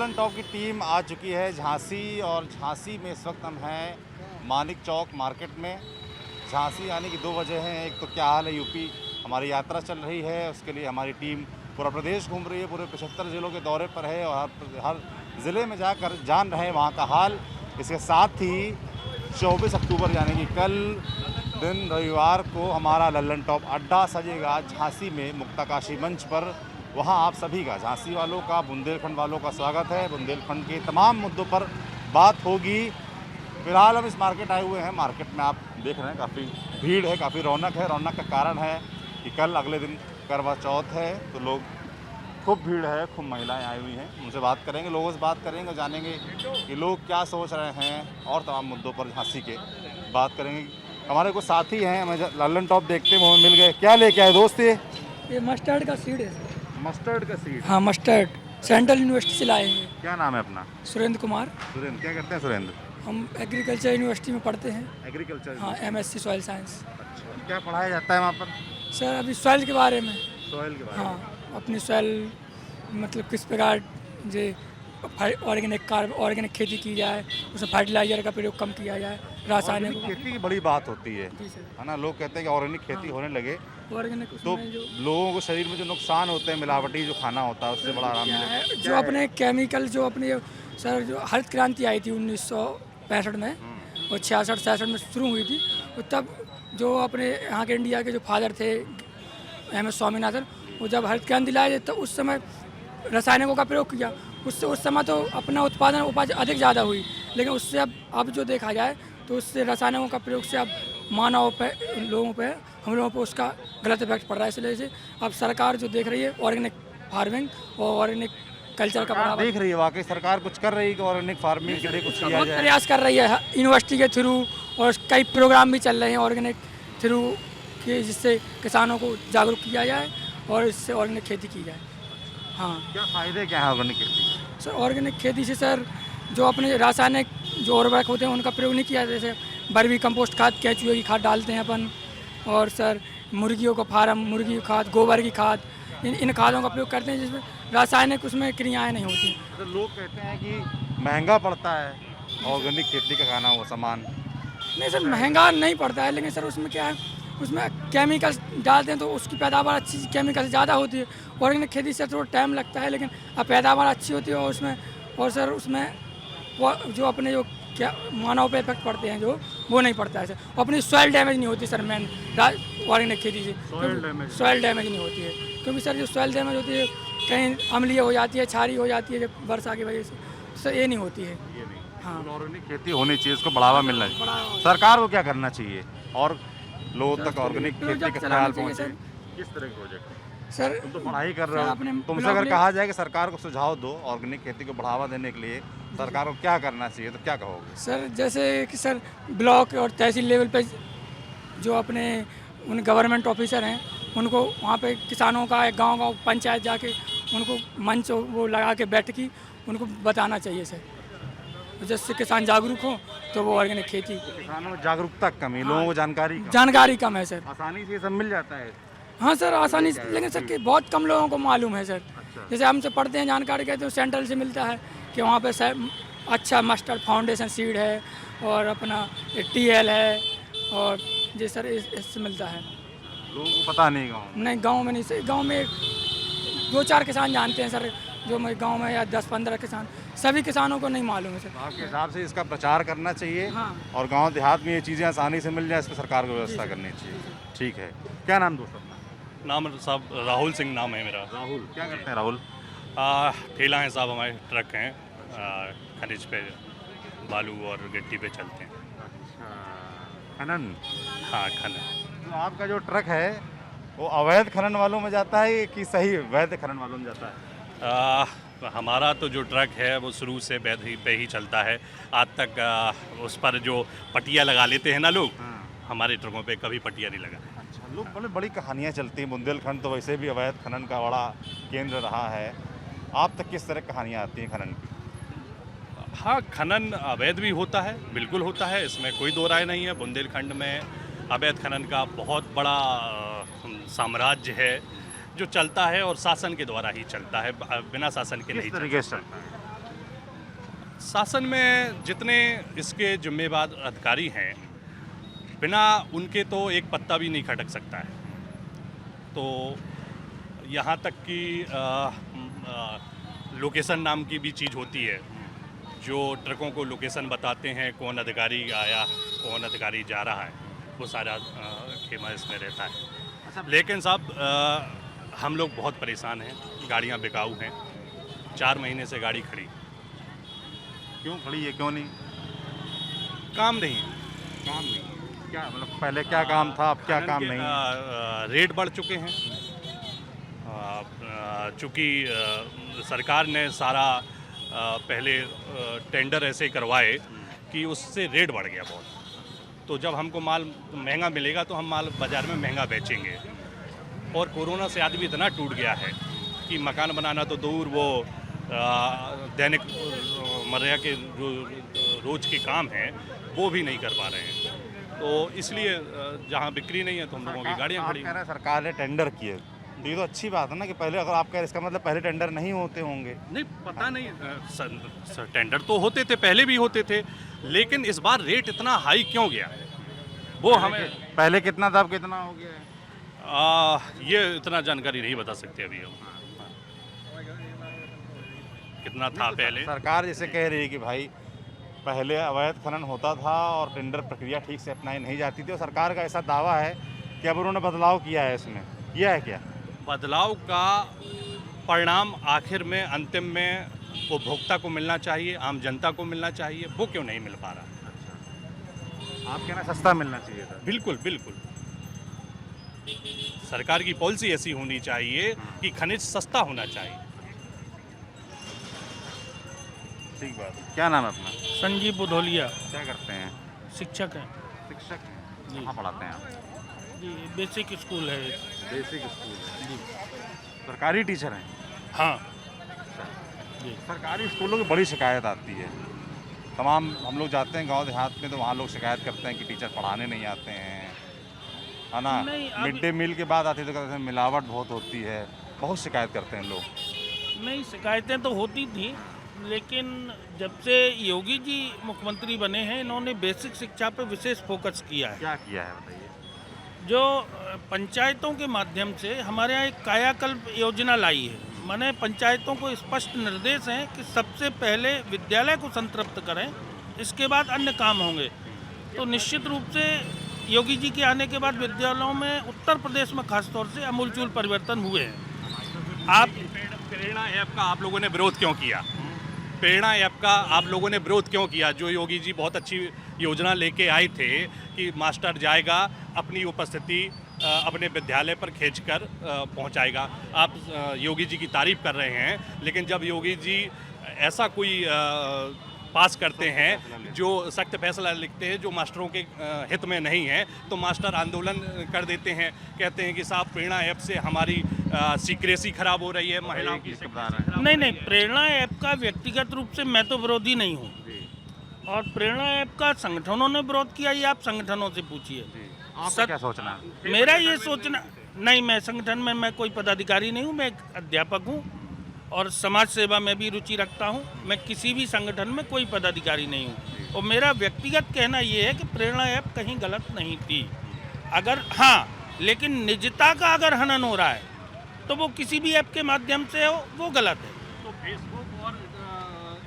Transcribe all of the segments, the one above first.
Lallan top की team आ चुकी है झांसी, और झांसी में इस वक्त हम हैं मानिक चौक मार्केट में। झांसी आने की दो वजह हैं, एक तो क्या हाल है यूपी, हमारी यात्रा चल रही है, उसके लिए हमारी टीम पूरा प्रदेश घूम रही है, पूरे 75 ज़िलों के दौरे पर है और हर ज़िले में जाकर जान रहे हैं वहाँ का हाल। इसके साथ ही 24 अक्टूबर यानी कि कल दिन रविवार को हमारा लल्लन टॉप अड्डा सजेगा झांसी में मुक्ताकाशी मंच पर। वहाँ आप सभी का, झांसी वालों का, बुंदेलखंड वालों का स्वागत है। बुंदेलखंड के तमाम मुद्दों पर बात होगी। फिलहाल हम इस मार्केट आए हुए हैं। मार्केट में आप देख रहे हैं काफ़ी भीड़ है, काफ़ी रौनक है। रौनक का कारण है कि कल अगले दिन करवा चौथ है, तो लोग खूब भीड़ है, खूब महिलाएं आई हुई हैं। उनसे बात करेंगे, लोगों से बात करेंगे, जानेंगे कि लोग क्या सोच रहे हैं और तमाम मुद्दों पर झांसी के बात करेंगे। हमारे कुछ साथी हैं, हमें लल्लन टॉप देखते हुए मिल गए। क्या लेके आए दोस्त? ये मस्टर्ड का सीड है। मस्टर्ड का सीड? हाँ, मस्टर्ड सेंट्रल यूनिवर्सिटी से लाए हैं। क्या नाम है अपना? सुरेंद्र कुमार। सुरेंद्र, क्या करते हैं सुरेंद्र? हम एग्रीकल्चर यूनिवर्सिटी में पढ़ते हैं। एग्रीकल्चर? हाँ, MSc सॉइल साइंस। अच्छा, क्या पढ़ाया जाता है वहाँ पर? सर अभी सॉइल के बारे में। सॉइल के बारे में? हाँ, अपनी सॉइल मतलब किस प्रकार जे ऑर्गेनिक खेती की जाए, उसमें फर्टिलाइजर का प्रयोग कम किया जाए, रासायनिक खेती की बड़ी बात होती है जी सर। है ना। लोग कहते हैं कि ऑर्गेनिक खेती होने लगे ऑर्गेनिक तो उसमें जो लोगों को शरीर में जो नुकसान होते हैं, मिलावटी जो खाना होता है, उससे बड़ा आराम क्या मिलेगा। है, जो अपने केमिकल जो अपने सर जो हरित क्रांति आई थी 1965 में और 66-67 में शुरू हुई थी, और तब जो अपने यहाँ के इंडिया के जो फादर थे MS स्वामीनाथन, वो जब हरित क्रांति लाए तो उस समय रासायनिकों का प्रयोग किया। उससे उस समय तो अपना उत्पादन उपज अधिक ज़्यादा हुई, लेकिन उससे अब जो देखा जाए तो उससे रासायनिकों का प्रयोग से अब मानव पे, लोगों पे, हम लोगों पे उसका गलत इफेक्ट पड़ रहा है। इसलिए से अब सरकार जो देख रही है ऑर्गेनिक फार्मिंग और ऑर्गेनिक कल्चर का बढ़ावा देख रही है। वाकई सरकार कुछ कर रही है कि ऑर्गेनिक फार्मिंग के लिए कुछ किया बहुत जाए। प्रयास कर रही है यूनिवर्सिटी के थ्रू, और कई प्रोग्राम भी चल रहे हैं ऑर्गेनिक थ्रू के, जिससे किसानों को जागरूक किया जाए और इससे ऑर्गेनिक खेती की जाए। हाँ, क्या फ़ायदे क्या है ऑर्गेनिक खेती? सर ऑर्गेनिक खेती से सर जो अपने रासायनिक जो उर्वरक होते हैं उनका प्रयोग नहीं किया, जैसे बर्मी कंपोस्ट खाद, केचुए की खाद डालते हैं अपन, और सर मुर्गियों का फार्म, मुर्गी की खाद, गोबर की खाद, इन खादों का प्रयोग करते हैं जिसमें रासायनिक उसमें क्रियाएँ नहीं होती। तो लोग कहते हैं कि महंगा पड़ता है ऑर्गेनिक खेती का खाना, वो सामान। नहीं सर, महंगा नहीं पड़ता है, लेकिन सर उसमें क्या है, उसमें केमिकल्स डालते हैं तो उसकी पैदावार अच्छी केमिकल से ज़्यादा होती है। ऑर्गेनिक खेती से थोड़ा टाइम लगता है, लेकिन अब पैदावार अच्छी होती है, और उसमें और सर उसमें जो अपने जो क्या मानव पे इफेक्ट पड़ते हैं जो वो नहीं पड़ता है सर। अपनी सॉइल डैमेज नहीं होती सर, मेन ऑर्गेनिक खेती से सॉइल डैमेज नहीं होती है, क्योंकि सर जो सॉइल डैमेज होती है कहीं अम्लीय हो जाती है, क्षारीय हो जाती है जब वर्षा की वजह से, सर ये नहीं होती है। हाँ, ऑर्गेनिक खेती होनी चाहिए, इसको बढ़ावा मिलना चाहिए। सरकार को क्या करना चाहिए और लोगों तक ऑर्गेनिक खेती का ख्याल पहुँचे? किस तरह के प्रोजेक्ट? सर तुम तो पढ़ाई कर रहे हो, तुमसे अगर कहा जाए कि सरकार को सुझाव दो ऑर्गेनिक खेती को बढ़ावा देने के लिए, सरकार को क्या करना चाहिए, तो क्या कहोगे? सर जैसे कि सर ब्लॉक और तहसील लेवल पे जो अपने उन गवर्नमेंट ऑफिसर हैं, उनको वहाँ पे किसानों का एक गांव पंचायत जाके उनको मंच वो लगा के बैठकी उनको बताना चाहिए सर, जिससे किसान जागरूक हो तो वो ऑर्गेनिक खेती। किसानों में जागरूकता कमी, लोगों को जानकारी कम है सर। आसानी से ये सब मिल जाता है? हाँ सर, आसानी से, लेकिन सर कि बहुत कम लोगों को मालूम है सर। जैसे हमसे पढ़ते हैं, जानकारी कहते हैं सेंट्रल से मिलता है कि वहाँ पे अच्छा मस्टर्ड फाउंडेशन सीड है और अपना TL है, और ये सर इससे मिलता है। लोगों को पता नहीं गाँव में? नहीं, गांव में नहीं सर, गांव में 2-4 किसान जानते हैं सर, जो मैं गांव में या 10-15 किसान, सभी किसानों को नहीं मालूम है सर। आपके हिसाब से इसका प्रचार करना चाहिए? हाँ, और गांव देहात में ये चीज़ें आसानी से मिल जाए, इस पर सरकार को व्यवस्था करनी चाहिए। ठीक है, क्या नाम दोस्त अपना? नाम साहब राहुल सिंह नाम है मेरा। राहुल, क्या करते हैं राहुल? ठेला है साहब, हमारे ट्रक हैं, खनिज पे बालू और गिट्टी पे चलते हैं। अच्छा, खनन? हाँ, खनन। तो आपका जो ट्रक है वो अवैध खनन वालों में जाता है कि सही वैध खनन वालों में जाता है? हमारा तो जो ट्रक है वो शुरू से वैध पे ही चलता है आज तक। उस पर जो पटिया लगा लेते हैं ना लोग, हमारे ट्रकों पे कभी पटिया नहीं लगा। अच्छा, लोग बड़ी कहानियाँ चलती हैं। बुंदेलखंड तो वैसे भी अवैध खनन का बड़ा केंद्र रहा है, आप तक किस तरह कहानियाँ आती हैं खनन की? हाँ, खनन अवैध भी होता है, बिल्कुल होता है, इसमें कोई दो राय नहीं है। बुंदेलखंड में अवैध खनन का बहुत बड़ा साम्राज्य है जो चलता है, और शासन के द्वारा ही चलता है, बिना शासन के नहीं तरीके से चलता। चलता है? शासन में जितने इसके जिम्मेदार अधिकारी हैं, बिना उनके तो एक पत्ता भी नहीं खटक सकता है। तो यहाँ तक कि लोकेशन नाम की भी चीज़ होती है, जो ट्रकों को लोकेशन बताते हैं, कौन अधिकारी आया, कौन अधिकारी जा रहा है, वो सारा खेमा इसमें रहता है। लेकिन साहब हम लोग बहुत परेशान हैं, गाड़ियाँ बिकाऊ हैं, 4 महीने से गाड़ी खड़ी, क्यों खड़ी है, क्यों नहीं? काम नहीं। काम नहीं क्या मतलब पहले क्या काम था, अब क्या काम नहीं है? रेट बढ़ चुके हैं, चूँकि सरकार ने सारा पहले टेंडर ऐसे करवाए कि उससे रेट बढ़ गया बहुत। तो जब हमको माल महंगा मिलेगा तो हम माल बाज़ार में महंगा बेचेंगे। और कोरोना से आदमी इतना टूट गया है कि मकान बनाना तो दूर, वो दैनिक मर्या के जो रोज़ के काम हैं वो भी नहीं कर पा रहे हैं। तो इसलिए जहाँ बिक्री नहीं है तो हम लोगों की गाड़ियाँ खड़ी। कह रहे हैं सरकार ने टेंडर किए, तो ये तो अच्छी बात है ना कि पहले, अगर आप कह रहे इसका मतलब पहले टेंडर नहीं होते होंगे। नहीं, पता नहीं, टेंडर तो होते थे, पहले भी होते थे, लेकिन इस बार रेट इतना हाई क्यों गया है वो हमें। पहले कितना था, अब कितना हो गया है? ये इतना जानकारी नहीं बता सकते अभी हम, कितना था पहले। सरकार जैसे कह रही है कि भाई पहले अवैध खनन होता था और टेंडर प्रक्रिया ठीक से अपनाई नहीं जाती थी, और सरकार का ऐसा दावा है कि अब उन्होंने बदलाव किया है इसमें। यह है क्या बदलाव का परिणाम आखिर में, अंतिम में उपभोक्ता को मिलना चाहिए, आम जनता को मिलना चाहिए, वो क्यों नहीं मिल पा रहा? आप कहना सस्ता मिलना चाहिए था। बिल्कुल बिल्कुल, सरकार की पॉलिसी ऐसी होनी चाहिए कि खनिज सस्ता होना चाहिए। ठीक बात है। क्या नाम है अपना? संजीव बुधोलिया, क्या करते हैं? शिक्षक हैं शिक्षक हैं। कहाँ पढ़ाते हैं आप? जी। बेसिक स्कूल है। बेसिक स्कूल जी। सरकारी टीचर हैं? हाँ जी। सरकारी स्कूलों की बड़ी शिकायत आती है। तमाम हम लोग जाते हैं गांव देहात में, तो वहाँ लोग शिकायत करते हैं कि टीचर पढ़ाने नहीं आते हैं, है ना। नहीं, मिड डे मील के बाद आती तो कहते हैं मिलावट बहुत होती है, बहुत शिकायत करते हैं लोग। नहीं, शिकायतें तो होती थी, लेकिन जब से योगी जी मुख्यमंत्री बने हैं, इन्होंने बेसिक शिक्षा पर विशेष फोकस किया है। क्या किया है बताइए? जो पंचायतों के माध्यम से हमारे यहाँ एक कायाकल्प योजना लाई है। माने पंचायतों को स्पष्ट निर्देश हैं कि सबसे पहले विद्यालय को संतृप्त करें, इसके बाद अन्य काम होंगे। तो निश्चित रूप से योगी जी के आने के बाद विद्यालयों में उत्तर प्रदेश में खासतौर से आमूलचूल परिवर्तन हुए हैं। आप प्रेरणा ऐप का आप लोगों ने विरोध क्यों किया? प्रेरणा ऐप का आप लोगों ने विरोध क्यों किया? जो योगी जी बहुत अच्छी योजना लेके आए थे कि मास्टर जाएगा, अपनी उपस्थिति अपने विद्यालय पर खींचकर पहुंचाएगा। आप योगी जी की तारीफ कर रहे हैं, लेकिन जब योगी जी ऐसा कोई पास करते हैं जो सख्त फैसला लिखते हैं जो मास्टरों के हित में नहीं है, तो मास्टर आंदोलन कर देते हैं, कहते हैं कि साहब प्रेरणा ऐप से हमारी सीक्रेसी खराब हो रही है, महिलाओं की नहीं, प्रेरणा ऐप का व्यक्तिगत रूप से मैं तो विरोधी नहीं हूँ, और प्रेरणा ऐप का संगठनों ने विरोध किया, ये आप संगठनों से पूछिए। आपका क्या सोचना? मेरा ये सोचना नहीं, मैं संगठन में मैं कोई पदाधिकारी नहीं हूँ, मैं एक अध्यापक हूँ और समाज सेवा में भी रुचि रखता हूँ। मैं किसी भी संगठन में कोई पदाधिकारी नहीं हूँ, और मेरा व्यक्तिगत कहना ये है कि प्रेरणा ऐप कहीं गलत नहीं थी। अगर हाँ, लेकिन निजता का अगर हनन हो रहा है तो वो किसी भी ऐप के माध्यम से हो, वो गलत है। तो फेसबुक और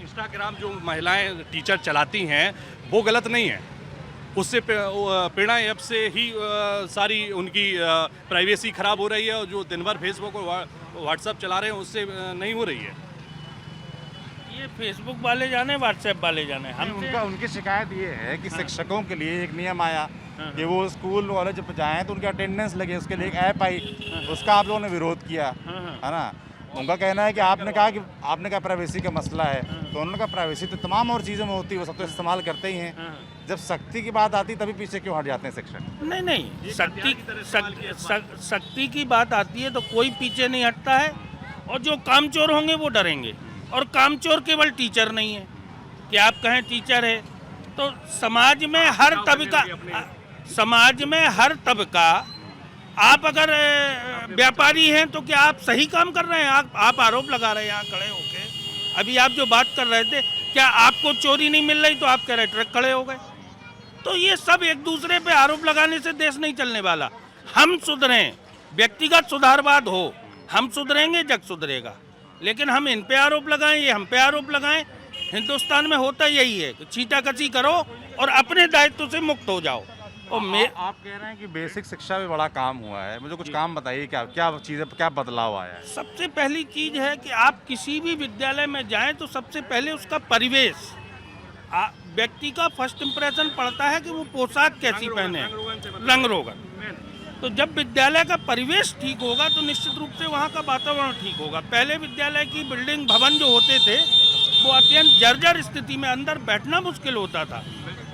इंस्टाग्राम जो महिलाएं टीचर चलाती हैं वो गलत नहीं है, उससे प्रेरणा ऐप से ही सारी उनकी प्राइवेसी खराब हो रही है, और जो दिन भर फेसबुक और व्हाट्सएप चला रहे हैं उससे नहीं हो रही है। ये फेसबुक वाले जाने, व्हाट्सएप वाले जाने, हम उनकी शिकायत ये है कि शिक्षकों के लिए एक नियम आया कि वो स्कूल वाले जब जाएं तो उनकी अटेंडेंस लगे, उसके लिए एक ऐप आई, उसका आप लोगों ने विरोध किया, है ना। उनका कहना है कि आपने कहा प्राइवेसी का मसला है, तो उन्होंने कहा प्राइवेसी तो तमाम और चीज़ों में होती है, वो सब तो इस्तेमाल करते ही हैं। जब सख्ती की बात आती तभी पीछे क्यों हट जाते हैं शिक्षक? नहीं, सख्ती की बात आती है तो कोई पीछे नहीं हटता है, और जो कामचोर होंगे वो डरेंगे। और कामचोर केवल टीचर नहीं है कि आप कहें टीचर है, तो समाज में हर तबका, आप अगर व्यापारी हैं तो क्या आप सही काम कर रहे हैं? आप आरोप लगा रहे हैं यहाँ खड़े होके, अभी आप जो बात कर रहे थे, क्या आपको चोरी नहीं मिल रही तो आप कह रहे ट्रक खड़े हो गए? तो ये सब एक दूसरे पे आरोप लगाने से देश नहीं चलने वाला। हम सुधरें, व्यक्तिगत सुधारवाद हो, हम सुधरेंगे जग सुधरेगा। लेकिन हम इन पे आरोप लगाएं, ये हम पे आरोप लगाएं, हिंदुस्तान में होता यही है कि छींटाकशी करो और अपने दायित्व से मुक्त हो जाओ। और आप कह रहे हैं कि बेसिक शिक्षा में बड़ा काम हुआ है, मुझे कुछ काम बताइए, क्या क्या चीज़ें, क्या बदलाव आया है? सबसे पहली चीज है कि आप किसी भी विद्यालय में जाएं तो सबसे पहले उसका परिवेश, व्यक्ति का फर्स्ट इम्प्रेशन पड़ता है कि वो पोशाक कैसी पहने, रंग रोगन। तो जब विद्यालय का परिवेश ठीक होगा तो निश्चित रूप से वहाँ का वातावरण ठीक होगा। पहले विद्यालय की बिल्डिंग भवन जो होते थे वो अत्यंत जर्जर स्थिति में, अंदर बैठना मुश्किल होता था।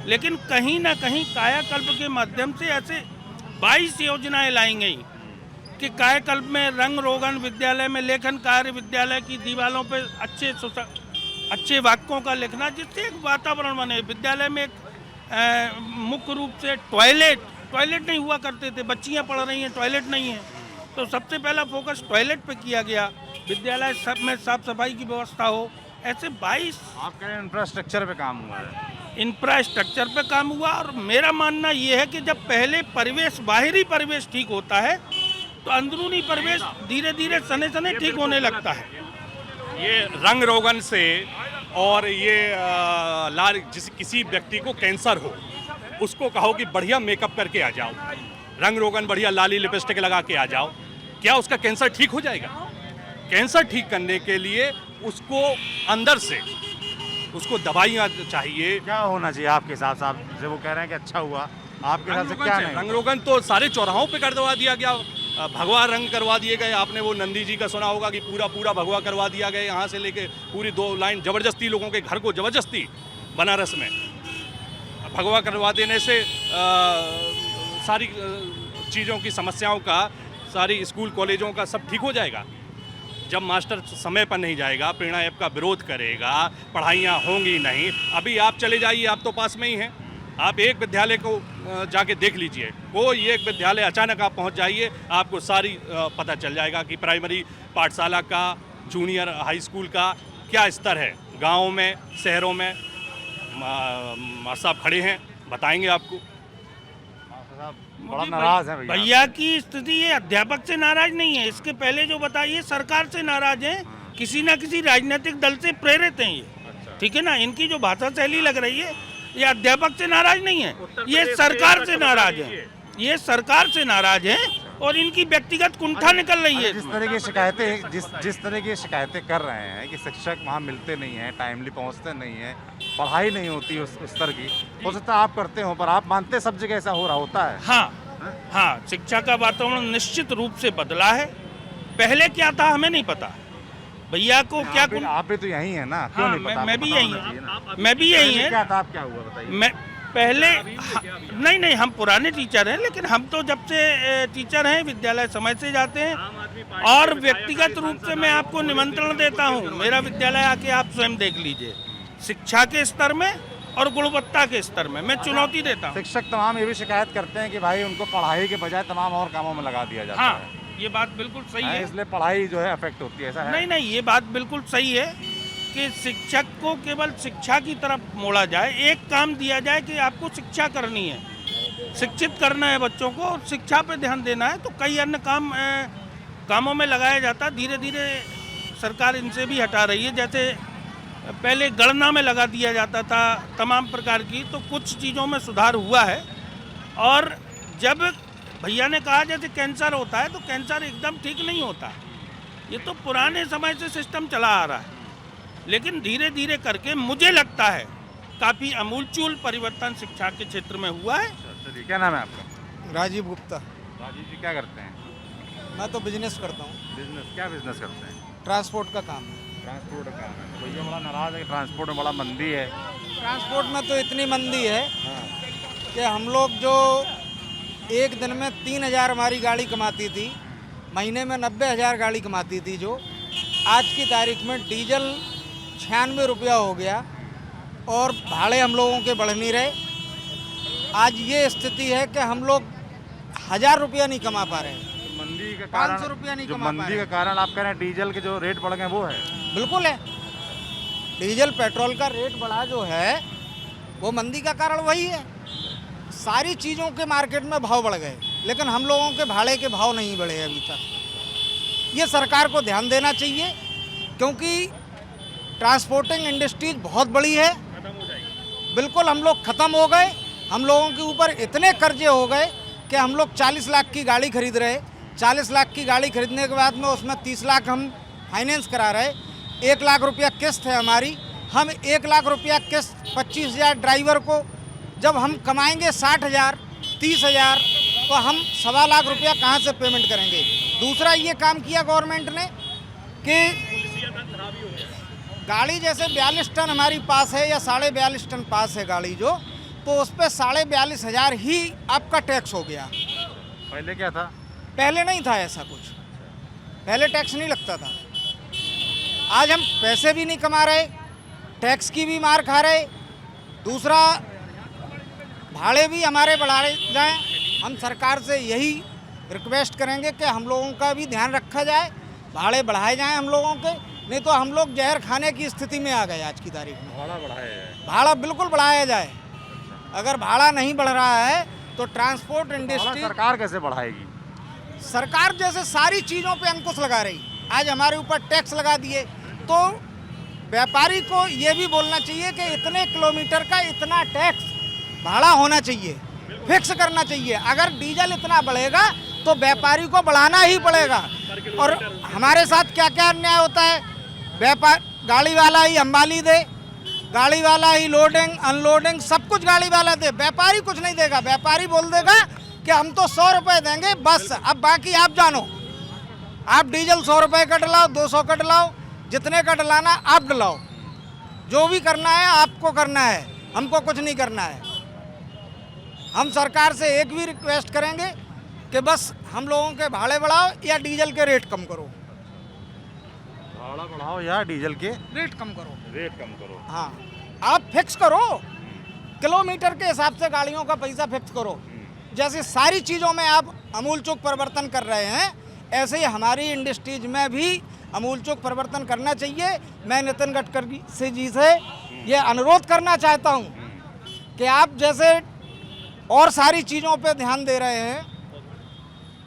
लेकिन कहीं ना कहीं कायाकल्प के माध्यम से ऐसे 22 योजनाएं लाई गई कि कायाकल्प में रंग रोगन, विद्यालय में लेखन कार्य, विद्यालय की दीवारों पर अच्छे वाक्यों का लिखना, जिससे एक वातावरण बने। विद्यालय में एक मुख्य रूप से टॉयलेट नहीं हुआ करते थे, बच्चियां पढ़ रही हैं, टॉयलेट नहीं है, तो सबसे पहला फोकस टॉयलेट पे किया गया। विद्यालय सब में साफ सफाई की व्यवस्था हो। ऐसे 22 आप कह रहे हैं इंफ्रास्ट्रक्चर पे काम हुआ है? इंफ्रास्ट्रक्चर पे काम हुआ। और मेरा मानना ये है कि जब पहले परिवेश, बाहरी परिवेश ठीक होता है तो अंदरूनी परिवेश धीरे धीरे सने सने ठीक होने लगता है। ये रंग रोगन से और ये किसी व्यक्ति को कैंसर हो, उसको कहो कि बढ़िया मेकअप करके आ जाओ, रंग रोगन बढ़िया लाली लिपस्टिक लगा के आ जाओ, क्या उसका कैंसर ठीक हो जाएगा? कैंसर ठीक करने के लिए उसको अंदर से उसको दवाइयाँ चाहिए। क्या होना चाहिए आपके हिसाब से? आप जब वो कह रहे हैं कि अच्छा हुआ, आपके हिसाब से क्या नहीं? रंग रोगन तो सारे चौराहों पे करवा दिया गया, भगवा रंग करवा दिए गए। आपने वो नंदी जी का सुना होगा कि पूरा भगवा करवा दिया गया, यहाँ से लेके पूरी 2 लाइन जबरदस्ती लोगों के घर को जबरदस्ती बनारस में भगवा करवा देने से सारी चीज़ों की समस्याओं का, सारी स्कूल कॉलेजों का सब ठीक हो जाएगा। जब मास्टर समय पर नहीं जाएगा, प्रेरणा ऐप का विरोध करेगा, पढ़ाइयाँ होंगी नहीं। अभी आप चले जाइए, आप तो पास में ही हैं, आप एक विद्यालय को जाके देख लीजिए, कोई एक विद्यालय अचानक आप पहुंच जाइए, आपको सारी पता चल जाएगा कि प्राइमरी पाठशाला का, जूनियर हाई स्कूल का क्या स्तर है। गाँव में, शहरों में मास्टर साहब खड़े हैं, बताएंगे आपको। बड़ा नाराज है भैया की स्थिति ये अध्यापक से नाराज नहीं है, इसके पहले जो बताइए सरकार से नाराज है, किसी ना किसी राजनीतिक दल से प्रेरित हैं ये। ठीक है ना, इनकी जो भाषा शैली लग रही है ये अध्यापक से नाराज नहीं है, ये सरकार से नाराज है, ये सरकार से नाराज है और इनकी व्यक्तिगत कुंठा निकल रही है। जिस तरह की शिकायतें जिस तरह की शिकायतें कर रहे हैं कि शिक्षक वहाँ मिलते नहीं हैं, टाइमली पहुँचते नहीं हैं, पढ़ाई नहीं होती उस स्तर की, हो सकता है आप करते हो, पर आप मानते सब जगह ऐसा हो रहा होता है? हाँ, शिक्षा का वातावरण निश्चित रूप से बदला है। पहले क्या था हमें नहीं पता, भैया को क्या आप भी तो यही है ना, क्यों नहीं पता? मैं भी यही हूँ, मैं भी यही है। क्या था, आप क्या हुआ बताइए? मैं पहले नहीं, हम पुराने टीचर हैं, लेकिन हम तो जब से टीचर हैं विद्यालय समय से जाते हैं। और व्यक्तिगत रूप से मैं आपको निमंत्रण देता हूँ, मेरा विद्यालय आके आप स्वयं देख लीजिए, शिक्षा के स्तर में और गुणवत्ता के स्तर में मैं चुनौती देता हूँ। शिक्षक तमाम ये भी शिकायत करते हैं कि भाई उनको पढ़ाई के बजाय तमाम और कामों में लगा दिया जाता है। ये बात बिल्कुल सही है, इसलिए पढ़ाई जो है अफेक्ट होती है, ऐसा है? नहीं, ये बात बिल्कुल सही है कि शिक्षक को केवल शिक्षा की तरफ मोड़ा जाए, एक काम दिया जाए कि आपको शिक्षा करनी है, शिक्षित करना है बच्चों को और शिक्षा पे ध्यान देना है, तो कई अन्य कामों में लगाया जाता है। धीरे धीरे सरकार इनसे भी हटा रही है, जैसे पहले गणना में लगा दिया जाता था तमाम प्रकार की, तो कुछ चीज़ों में सुधार हुआ है। और जब भैया ने कहा जैसे कैंसर होता है, तो कैंसर एकदम ठीक नहीं होता, ये तो पुराने समय से सिस्टम चला आ रहा है, लेकिन धीरे धीरे करके मुझे लगता है काफ़ी अमूलचूल परिवर्तन शिक्षा के क्षेत्र में हुआ है। चलिए, क्या नाम है आपका? राजीव गुप्ता। राजीव जी क्या करते हैं? मैं तो बिजनेस करता हूँ। बिजनेस? क्या बिजनेस करते हैं? ट्रांसपोर्ट का काम है। ट्रांसपोर्ट का काम है। भैया बड़ा नाराज है कि ट्रांसपोर्ट में बड़ा मंदी है। ट्रांसपोर्ट में तो इतनी मंदी है कि हम लोग जो एक दिन में 3,000 हमारी गाड़ी कमाती थी, महीने में 90,000 गाड़ी कमाती थी, जो आज की तारीख में डीजल 96 रुपया हो गया और भाड़े हम लोगों के बढ़ नहीं रहे। आज ये स्थिति है कि हम लोग 1,000 रुपया नहीं कमा पा रहे हैं, मंदी का कारण 500 रुपया नहीं जो कमा पा मंदी रहे का कारण आप कह रहे हैं डीजल के जो रेट बढ़ गए वो है? बिल्कुल है। डीजल पेट्रोल का रेट बढ़ा जो है वो मंदी का कारण वही है। सारी चीज़ों के मार्केट में भाव बढ़ गए, लेकिन हम लोगों के भाड़े के भाव नहीं बढ़े अभी तक। ये सरकार को ध्यान देना चाहिए, क्योंकि ट्रांसपोर्टिंग इंडस्ट्रीज बहुत बड़ी है। बिल्कुल हम लोग ख़त्म हो गए। हम लोगों के ऊपर इतने कर्जे हो गए कि हम लोग 40 लाख की गाड़ी खरीद रहे। 40 लाख की गाड़ी खरीदने के बाद में उसमें 30 लाख हम फाइनेंस करा रहे। 1 लाख रुपया किस्त है हमारी। हम 1 लाख रुपया किस्त 25,000 ड्राइवर को, जब हम कमाएंगे 60,000 30,000, तो हम 1.25 लाख रुपया कहाँ से पेमेंट करेंगे। दूसरा ये काम किया गवर्नमेंट ने कि गाड़ी जैसे 42 टन हमारी पास है या 42.5 टन पास है गाड़ी जो, तो उस पर 42,500 ही आपका टैक्स हो गया। पहले क्या था? पहले नहीं था ऐसा कुछ, पहले टैक्स नहीं लगता था। आज हम पैसे भी नहीं कमा रहे, टैक्स की भी मार खा रहे। दूसरा भाड़े भी हमारे बढ़ाए जाएं। हम सरकार से यही रिक्वेस्ट करेंगे कि हम लोगों का भी ध्यान रखा जाए, भाड़े बढ़ाए जाएं हम लोगों के, नहीं तो हम लोग जहर खाने की स्थिति में आ गए आज की तारीख में। भाड़ा बढ़ाया जाए। भाड़ा बिल्कुल बढ़ाया जाए। अगर भाड़ा नहीं बढ़ रहा है तो ट्रांसपोर्ट इंडस्ट्री, सरकार कैसे बढ़ाएगी? सरकार जैसे सारी चीज़ों पे अंकुश लगा रही। आज हमारे ऊपर टैक्स लगा दिए, तो व्यापारी को ये भी बोलना चाहिए कि इतने किलोमीटर का इतना टैक्स भाड़ा होना चाहिए, फिक्स करना चाहिए। अगर डीजल इतना बढ़ेगा तो व्यापारी को बढ़ाना ही पड़ेगा। और हमारे साथ क्या क्या अन्याय होता है, व्यापार गाड़ी वाला ही अंबाली दे, गाड़ी वाला ही लोडिंग अनलोडिंग सब कुछ गाड़ी वाला दे, व्यापारी कुछ नहीं देगा। व्यापारी बोल देगा कि हम तो 100 रुपये देंगे बस, अब बाकी आप जानो। आप डीजल 100 रुपये का डलाओ, 200 का डलाओ, जितने का डलाना आप डलाओ। जो भी करना है आपको करना है, हमको कुछ नहीं करना है। हम सरकार से एक भी रिक्वेस्ट करेंगे कि बस हम लोगों के भाड़े बढ़ाओ या डीजल के रेट कम करो। भाड़ा बढ़ाओ या डीजल के रेट कम करो। रेट कम करो। हाँ, आप फिक्स करो, किलोमीटर के हिसाब से गाड़ियों का पैसा फिक्स करो। जैसे सारी चीज़ों में आप अमूलचूक परिवर्तन कर रहे हैं, ऐसे ही हमारी इंडस्ट्रीज में भी अमूलचूक परिवर्तन करना चाहिए। मैं नितिन गडकरी जी से ये अनुरोध करना चाहता हूँ कि आप जैसे और सारी चीज़ों पे ध्यान दे रहे हैं,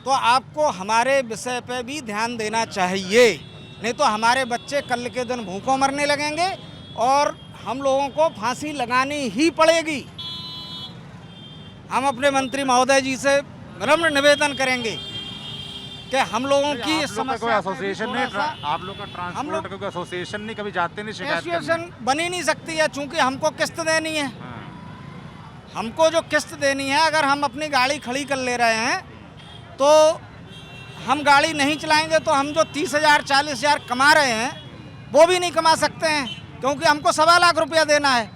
तो आपको हमारे विषय पे भी ध्यान देना चाहिए। नहीं तो हमारे बच्चे कल के दिन भूखों मरने लगेंगे और हम लोगों को फांसी लगानी ही पड़ेगी। हम अपने मंत्री महोदय जी से विनम्र निवेदन करेंगे कि हम लोगों की इस समस्या कोई एसोसिएशन नहीं, आप लोग का हम लोग ट्रांसपोर्ट का कोई एसोसिएशन नहीं, कभी जाते नहीं शिकायत करने? एसोसिएशन बनी नहीं सकती है, चूँकि हमको किस्त देनी है। हमको जो किस्त देनी है, अगर हम अपनी गाड़ी खड़ी कर ले रहे हैं तो हम गाड़ी नहीं चलाएंगे तो हम जो 30,000 40,000 कमा रहे हैं वो भी नहीं कमा सकते हैं, क्योंकि हमको 1.25 लाख रुपया देना है।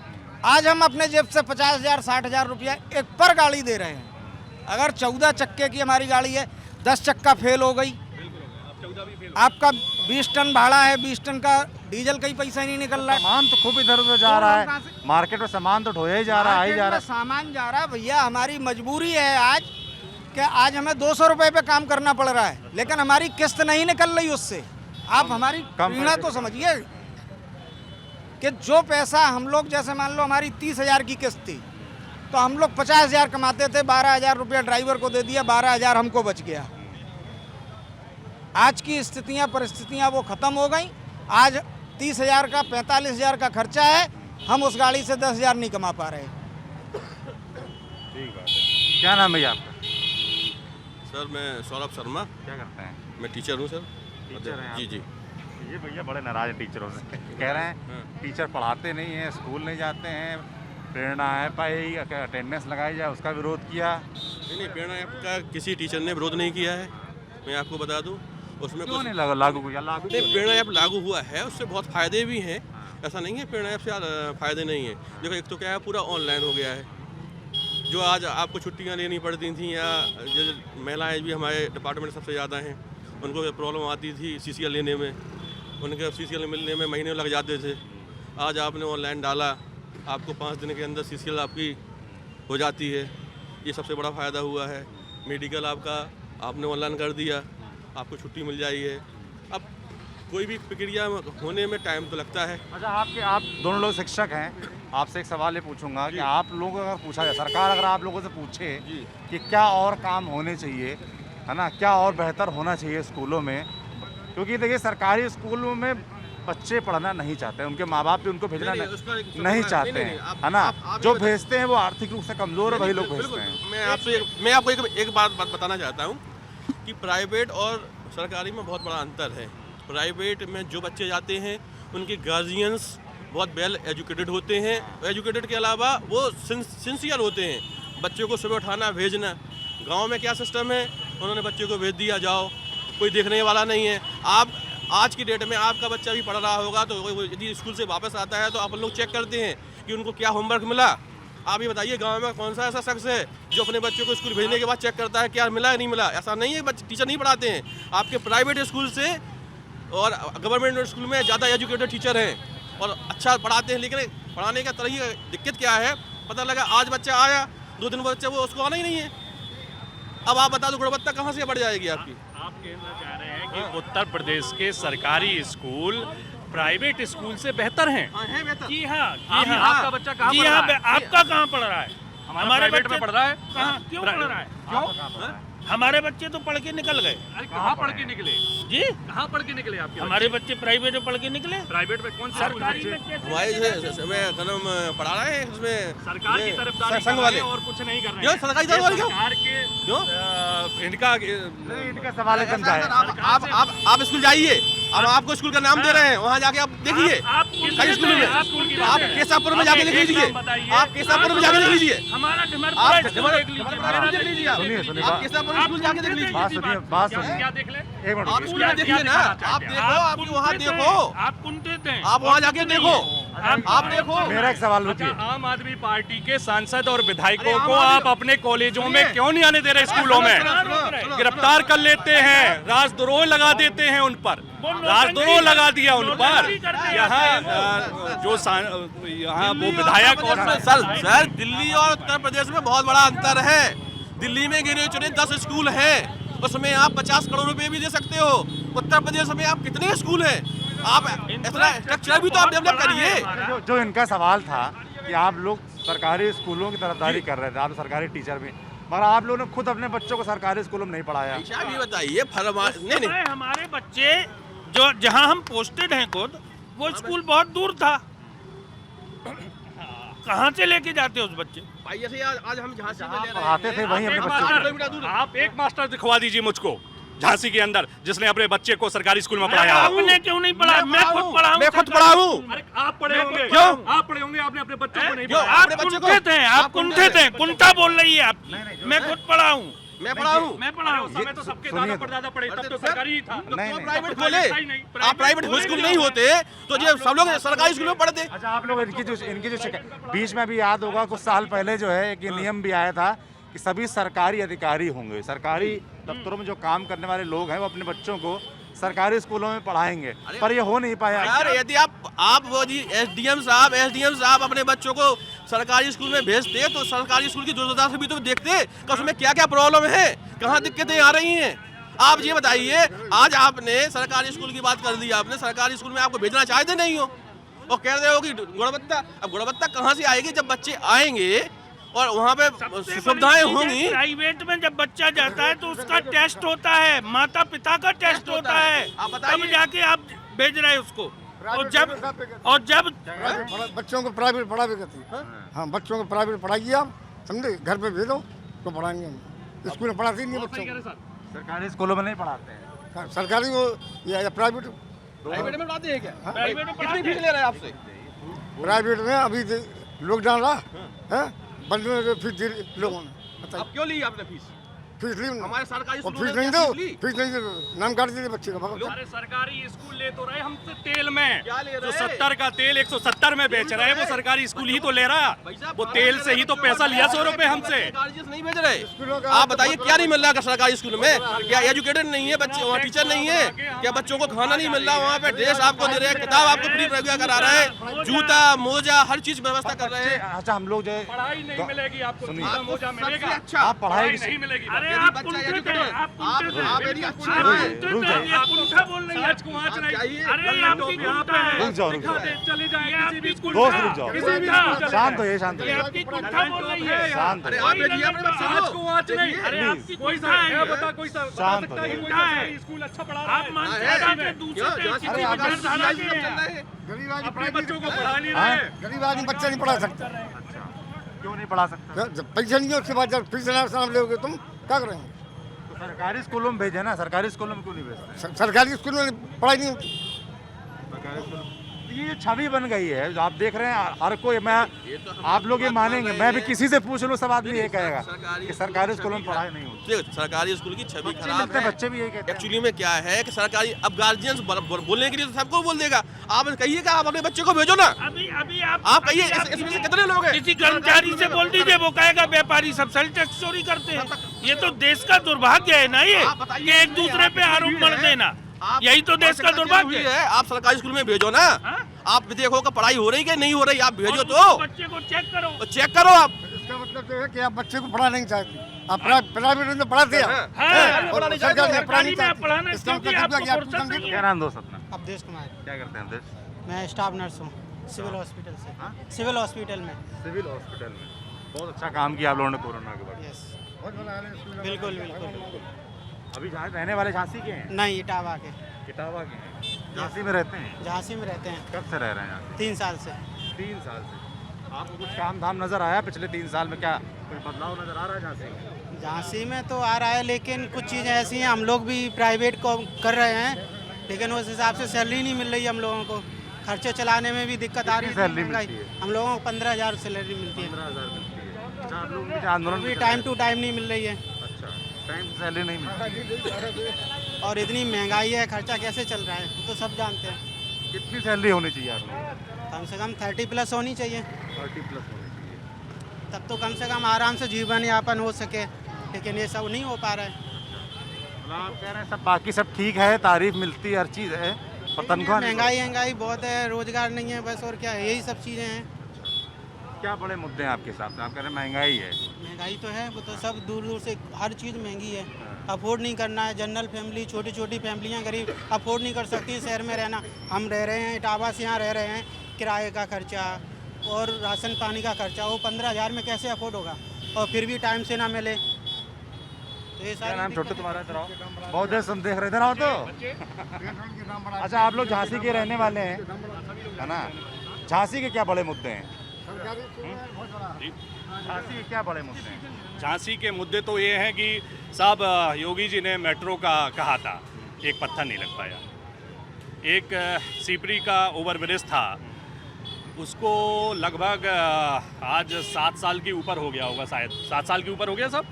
आज हम अपने जेब से 50,000 60,000 रुपया एक पर गाड़ी दे रहे हैं। अगर 14 चक्के की हमारी गाड़ी है, 10 चक्का फेल हो गई, आपका 20 टन भाड़ा है, 20 टन का डीजल का ही पैसा नहीं निकल रहा है। सामान तो खूब इधर उधर जा रहा है, मार्केट में सामान तो ढोया ही जा रहा है, ही जा रहा है। सामान जा रहा है भैया। हमारी मजबूरी है आज कि आज हमें 200 रुपये पे काम करना पड़ रहा है, लेकिन हमारी किस्त नहीं निकल रही उससे। आप हमारी पीड़ा तो समझिए कि जो पैसा हम लोग, जैसे मान लो हमारी 30,000 की किस्त थी, तो हम लोग 50,000 कमाते थे, 12,000 रुपया ड्राइवर को दे दिया, 12,000 हमको बच गया। आज की स्थितियाँ परिस्थितियाँ वो ख़त्म हो गई। आज 30,000 का 45,000 का खर्चा है, हम उस गाड़ी से 10,000 नहीं कमा पा रहे। ठीक बात है। क्या नाम है भैया आपका? सर मैं सौरभ शर्मा, क्या करते हैं? मैं टीचर हूँ सर। टीचर हैं आप? जी जी। ये भैया बड़े नाराज हैं टीचरों से। कह रहे हैं टीचर पढ़ाते नहीं हैं, स्कूल नहीं जाते हैं, प्रेरणा ऐप पाई अटेंडेंस लगाई जाए उसका विरोध किया। नहीं, प्रेरणा ऐप का किसी टीचर ने विरोध नहीं किया है, मैं आपको बता दूँ। उसमें क्यों कुछ नहीं लागू किया? लागू नहीं, प्रेरणा ऐप लागू हुआ है, उससे बहुत फ़ायदे भी हैं। ऐसा नहीं है प्रेरणा ऐप से फ़ायदे नहीं है। देखो, एक तो क्या है, पूरा ऑनलाइन हो गया है। जो आज आपको छुट्टियां लेनी पड़ती थी, या जो महिलाएं भी हमारे डिपार्टमेंट सबसे ज़्यादा हैं, उनको प्रॉब्लम आती थी CCL लेने में, उनके CCL मिलने में महीने लग जाते थे। आज आपने ऑनलाइन डाला, आपको 5 दिन के अंदर CCL आपकी हो जाती है। ये सबसे बड़ा फ़ायदा हुआ है। मेडिकल आपका आपने ऑनलाइन कर दिया, आपको छुट्टी मिल जाई है। अब कोई भी प्रक्रिया होने में टाइम तो लगता है। अच्छा, आप दोनों लोग शिक्षक हैं, आपसे एक सवाल ये पूछूंगा कि आप लोग अगर पूछा जाए, सरकार अगर आप लोगों से पूछे कि क्या और काम होने चाहिए, है ना, क्या और बेहतर होना चाहिए स्कूलों में, क्योंकि देखिए सरकारी स्कूलों में बच्चे पढ़ना नहीं चाहते, उनके माँ बाप भी उनको भेजना नहीं चाहते हैं, है ना, जो भेजते हैं वो आर्थिक रूप से कमज़ोर है, वही लोग भेजते हैं। मैं आपको एक बात बताना चाहता हूँ कि प्राइवेट और सरकारी में बहुत बड़ा अंतर है। प्राइवेट में जो बच्चे जाते हैं उनके गार्जियंस बहुत वेल एजुकेटेड होते हैं, एजुकेटेड के अलावा वो सिंसियर होते हैं। बच्चों को सुबह उठाना भेजना, गांव में क्या सिस्टम है, उन्होंने बच्चे को भेज दिया, जाओ, कोई देखने वाला नहीं है। आप आज की डेट में आपका बच्चा भी पढ़ रहा होगा तो यदि स्कूल से वापस आता है तो आप लोग चेक करते हैं कि उनको क्या होमवर्क मिला। आप ये बताइए गांव में कौन सा ऐसा शख्स है जो अपने बच्चों को स्कूल भेजने के बाद चेक करता है क्या मिला या नहीं मिला? ऐसा नहीं है, टीचर नहीं पढ़ाते हैं। आपके प्राइवेट स्कूल से और गवर्नमेंट स्कूल में ज़्यादा एजुकेटेड टीचर हैं और अच्छा पढ़ाते हैं, लेकिन पढ़ाने का तरीका दिक्कत क्या है, पता लगा आज बच्चा आया, 2 दिन बच्चा वो उसको आना ही नहीं है। अब आप बता दो गुणवत्ता कहाँ से बढ़ जाएगी आपकी? आप कहना चाह रहे हैं कि उत्तर प्रदेश के सरकारी स्कूल प्राइवेट स्कूल से बेहतर हैं? जी हाँ, आपका बच्चा कहाँ पढ़ रहा है? आपका कहाँ पढ़ रहा है? हमारे प्राइवेट में पढ़ रहा है? कहाँ क्यों पढ़ रहा है? क्यों? हमारे बच्चे तो पढ़ के निकल गए। अरे कहाँ पढ़ के निकले जी, कहाँ पढ़ के निकले आपके? हमारे बच्चे प्राइवेट में पढ़ के निकले। प्राइवेट में कौन सा सरकारी में कैसे? हमारे कदम पढ़ा रहे हैं उसमें सरकार की तरफदारी संघ कर वाले रहे हैं और कुछ नहीं कर रहे क्यों? हैं। सरकारी तरफ वाले क्यों? सरकार के क्यों? इनका सवाल एकदम जायज़ है। आप स्कूल जाइए, अब आपको स्कूल का नाम दे रहे हैं, वहाँ जाके आप देखिए कई स्कूल में। आप केसापुर में जाके लिख लीजिए, आप केसापुर में जाके लिख लीजिए, हमारा आप देख लीजिए। आप केसापुर में स्कूल जाके देख लीजिए। बात सुनिए, क्या देख ले? एक मिनट आप रुकिए। स्कूल देखिए ना, आप देखो, आप वहाँ देखो, आप कुंठित हैं, आप वहाँ जाके देखो, आप देखो। मेरा एक सवाल अच्छा, रुकिए, आम आदमी पार्टी के सांसद और विधायकों अरे को आम आप आदमी- अपने कॉलेजों में क्यों नहीं आने दे रहे स्कूलों में? गिरफ्तार कर लेते हैं, राजद्रोह लगा देते हैं उन पर, राजद्रोह लगा दिया उन पर। यहाँ यहाँ वो विधायक और सर दिल्ली और उत्तर प्रदेश में बहुत बड़ा अंतर है। दिल्ली में गिने चुने 10 स्कूल हैं, उसमें आप 50 करोड़ रुपए भी दे सकते हो। उत्तर प्रदेश में आप कितने स्कूल हैं? आप इतना स्ट्रक्चर भी तो आप डेवलप करिए। जो इनका सवाल था कि आप लोग सरकारी स्कूलों की तरफदारी कर रहे थे, आप सरकारी टीचर भी, मगर आप लोगों ने खुद अपने बच्चों को सरकारी स्कूलों में नहीं पढ़ाया। आप ये बताइए नहीं हमारे बच्चे जो जहाँ हम पोस्टेड हैं खुद, वो स्कूल बहुत दूर था। कहाँ से लेके जाते उस बच्चे? भाई ऐसे आज हम झांसी में ले रहे हैं। पढ़ाते थे वहीं अपने बच्चों को। आप एक मास्टर दिखवा दीजिए मुझको झांसी के अंदर जिसने अपने बच्चे को सरकारी स्कूल में पढ़ाया हो। आपने क्यों नहीं पढ़ा? मैं खुद पढ़ा हूँ। मैं खुद पढ़ा हूँ। अरे आप पढ़े होंगे, क्यों? आप पढ़े होंगे, आपने अपने बच्चों को नहीं क्यों? पढ़ाया। आप कुंठित हैं, आप कुंठित हैं, कुंठा बोल रही है आप। मैं खुद पढ़ा हूँ, मैं पढ़ा हूँ। मैं पढ़ा हूँ। उस समय तो सबके सुनिए, दादा परदादा पढ़े, तब तो सरकारी ही था। नहीं, नहीं। प्राइवेट खोले, आप प्राइवेट स्कूल नहीं होते तो ये सब लोग सरकारी स्कूल में पढ़ते। अच्छा, आप लोग इनकी जो बीच में भी याद होगा, कुछ साल पहले जो है एक नियम भी आया था कि सभी सरकारी अधिकारी होंगे, सरकारी दफ्तरों में जो काम करने वाले लोग हैं वो अपने बच्चों को सरकारी स्कूलों में पढ़ाएंगे, पर ये हो नहीं पाया। यार यदि आप वो जी एसडीएम साहब अपने बच्चों को सरकारी स्कूल में भेजते तो सरकारी स्कूल की जोरदार से भी तो देखते कि उसमें क्या क्या प्रॉब्लम है, कहाँ दिक्कतें आ रही हैं। आप ये बताइए, आज आपने सरकारी स्कूल की बात कर दी, आपने सरकारी स्कूल में आपको भेजना चाहते नहीं हो और कह रहे हो कि गुणवत्ता। अब गुणवत्ता कहाँ से आएगी जब बच्चे आएंगे और वहाँ पे सुविधाएं होंगी। प्राइवेट में जब बच्चा जाता है तो उसका टेस्ट होता है, माता पिता का टेस्ट होता है, आप बताइए। तब जाके आप भेज रहे हैं उसको। और जब बच्चों को प्राइवेट पढ़ा भी करती है। हाँ, बच्चों को प्राइवेट पढ़ाइए आप, समझे, घर पे भेजो तो पढ़ाएंगे हम। स्कूल में पढ़ाते ही नहीं बच्चों को, सरकारी स्कूलों में नहीं पढ़ाते हैं। सरकारी को या प्राइवेट। प्राइवेट में पढ़ाते हैं क्या? कितनी फीस ले रहे हैं आपसे? प्राइवेट में अभी लॉकडाउन रहा है, बंद में फीस दी लोगों ने। बताइए, अब क्यों ली आपने फीस? फीस ली हमारे सरकारी और स्कूलों फीस ने नहीं क्या दो, फीस ली? फीस नहीं दो, नाम काट दीजिए बच्चे का। भगवान अरे सरकारी स्कूल ले तो रहे हमसे तेल में, क्या ले रहे? जो 70 का तेल 170 में बेच रहे हैं वो सरकारी स्कूल ही तो ले रहा। वो तेल से ही तो पैसा लिया 100 रुपए हमसे। सरकारी नहीं भेज रहे। आप बताइए क्या नहीं मिल रहा सरकारी स्कूल में? क्या एजुकेटेड नहीं है बच्चे, वहाँ टीचर नहीं है क्या? बच्चों को खाना नहीं मिल रहा, वहाँ पे ड्रेस आपको दे रहे हैं, किताब आपको फ्री प्रक्रिया करा रहे हैं, जूता मोजा हर चीज व्यवस्था कर रहे हैं। अच्छा, हम लोग जो पढ़ाई नहीं मिलेगी आपको, सुनिए। जूता मोजा मिलेगा। अच्छा आप पढ़ाई नहीं मिलेगी। अरे अरे आप कुंठित हैं, आप कुंठित हैं, आप रुक कुंठित जाइए। हैं, आप कुंठा बोल रही है। अरे आपकी कुंठा है, रुक जाओ रुक जाओ चले जाए आपकी दोस्त कुंठा, रुक जाओ कुंठा। शांत होइए शांत ये होइए आपकी कुंठा बोल रही है। शांत होइए कोई लड़ाई नहीं। अरे आपकी कुंठा है, शांत होइए कुंठा है। स्कूल अच्छा पढ़ा रहा है। आप मानसिकता के दूसरे किसी अरे आप- विचारधारा के हैं। गरीब आदमी अपने बच्चों को पढ़ा पढ़ा नहीं हाँ? रहे। गरीब आदमी बच्चा नहीं पढ़ा सकता। क्यों नहीं पढ़ा सकता जब पैसा नहीं है उसके बाद जब फीस नाम लोगे तुम क्या करेंगे? तो सरकारी स्कूलों में भेजे ना सरकारी स्कूलों में क्यों नहीं भेजते सरकारी स्कूल में पढ़ाई नहीं होती। सरकारी स्कूल ये छवि बन गई है जो आप देख रहे हैं हर कोई मैं आप लोग ये मानेंगे मैं भी किसी से पूछ लूँ सब आदमी ये कहेगा कि सरकारी स्कूलों में पढ़ाई नहीं होती देखो, सरकारी स्कूल की छवि बच्चे खराब मिलते हैं, है। बच्चे भी यही कहते हैं एक्चुअली में क्या है कि सरकारी अब गार्जियंस बोलने के लिए तो सबको बोल देगा। आप कहिए कि आप अपने बच्चे को भेजो ना। अभी अभी आप कहिए इसमें से कितने लोग हैं? किसी कर्मचारी से बोल दीजिए, वो कहेगा व्यापारी सब सेल टैक्स चोरी करते हैं। ये तो देश का दुर्भाग्य है ना, ये आप बताइए, कि एक दूसरे पे आरोप मर देना, यही तो देश का दुर्भाग्य है। आप सरकारी स्कूल में भेजो ना। हाँ? आप भी देखो कि पढ़ाई हो रही है कि नहीं हो रही, आप भेजो और तो उस बच्चे को चेक करो। चेक करो आप। इसका मतलब ये है कि आप बच्चे को पढ़ा नहीं चाहते। आप प्राइवेट में पढ़ाते हैं हाँ, और सरकारी में पढ़ा नहीं सरकारी में आप पढ़ाना चाहते। इसका क्योंकि मतलब आपको कि आप फुर्सत नहीं है। क्या नाम दोस्त अपना अवधेश कुमार, क्या करते हैं अवधेश मैं स्टाफ नर्स हूँ सिविल हॉस्पिटल हाँ? से, सिविल हॉस्पिटल में। सिविल हॉस्पिटल में बहुत अच्छा काम किया आप लोगों ने कोरोना के बाद यस, बिल्कुल बिल्कुल। अभी जहाँ रहने वाले झांसी के हैं नहीं, इटावा के, इटावा के हैं झांसी में रहते हैं झांसी में रहते हैं कब से रह रहे हैं यहाँ 3 साल से। 3 साल से आपको कुछ काम धाम नजर आया पिछले 3 साल में क्या कोई बदलाव नजर आ रहा है झांसी में झांसी में तो आ रहा है, लेकिन कुछ चीज़ें ऐसी हैं, हम लोग भी प्राइवेट को कर रहे हैं, लेकिन उस हिसाब से सैलरी नहीं मिल रही है हम लोगों को। खर्चे चलाने में भी दिक्कत आ रही कितनी है, सैलरी महंगाई। मिलती है? हम लोगों को 15,000 सैलरी मिलती है, 15,000 मिलती है अच्छा आप लोग भी आंदोलन भी भी टाइम टू टाइम नहीं मिल रही है। अच्छा टाइम से सैलरी नहीं मिलती और इतनी महंगाई है, खर्चा कैसे चल रहा है वो तो सब जानते हैं। कितनी सैलरी होनी चाहिए आप लोगों कम से कम 30+ होनी चाहिए, 30 प्लस होनी चाहिए तब तो कम से कम आराम से जीवन यापन हो सके, लेकिन ये सब नहीं हो पा रहा है। मतलब आप कह रहे हैं सब बाकी सब ठीक है तारीफ मिलती है हर चीज़ है पर तनख्वाह नहीं महंगाई बहुत है, रोजगार नहीं है, बस और क्या है, यही सब चीज़ें हैं। बढ़ती। क्या बड़े मुद्दे हैं आपके हिसाब से आप कह रहे हैं महंगाई है महंगाई तो है, वो तो सब दूर दूर से हर चीज़ महंगी है, अफोर्ड नहीं करना है। जनरल फैमिली, छोटी छोटी फैमिलियाँ गरीब अफोर्ड नहीं कर सकती शहर में रहना। हम रह रहे हैं इटावा से, यहाँ रह रहे हैं, किराए का खर्चा और राशन पानी का खर्चा वो 15,000 में कैसे अफोर्ड होगा, और फिर भी टाइम से ना मिले, तो ये क्या सारी नाम छोटे दिक्कतें- तुम्हारा इधर आओ बहुत देर से हम देख रहे थे ना तो अच्छा आप लोग झांसी के रहने वाले हैं है ना झांसी के क्या बड़े मुद्दे हैं झांसी के क्या बड़े मुद्दे हैं झांसी के मुद्दे तो ये हैं कि साहब योगी जी ने मेट्रो का कहा था, एक पत्थर नहीं लग पाया। एक सीपरी का ओवरब्रिज था, उसको लगभग आज 7 साल के ऊपर हो गया होगा, शायद 7 साल के ऊपर हो गया सब।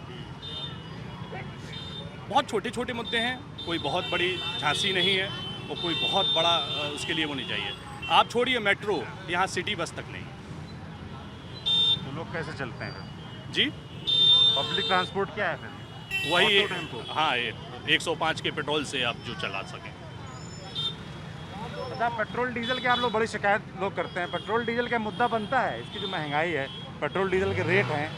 बहुत छोटे छोटे मुद्दे हैं, कोई बहुत बड़ी झांसी नहीं है और कोई बहुत बड़ा उसके लिए वो नहीं चाहिए। आप छोड़िए मेट्रो, यहाँ सिटी बस तक नहीं। तो लोग कैसे चलते हैं फिर? जी पब्लिक ट्रांसपोर्ट क्या है फिर वही ऑटो टेम्पो? हाँ, ये 105 के पेट्रोल से आप जो चला सकें। अच्छा पेट्रोल डीजल की आप लोग बड़ी शिकायत लोग करते हैं पेट्रोल डीजल का मुद्दा बनता है इसकी जो महंगाई है पेट्रोल डीजल के रेट हैं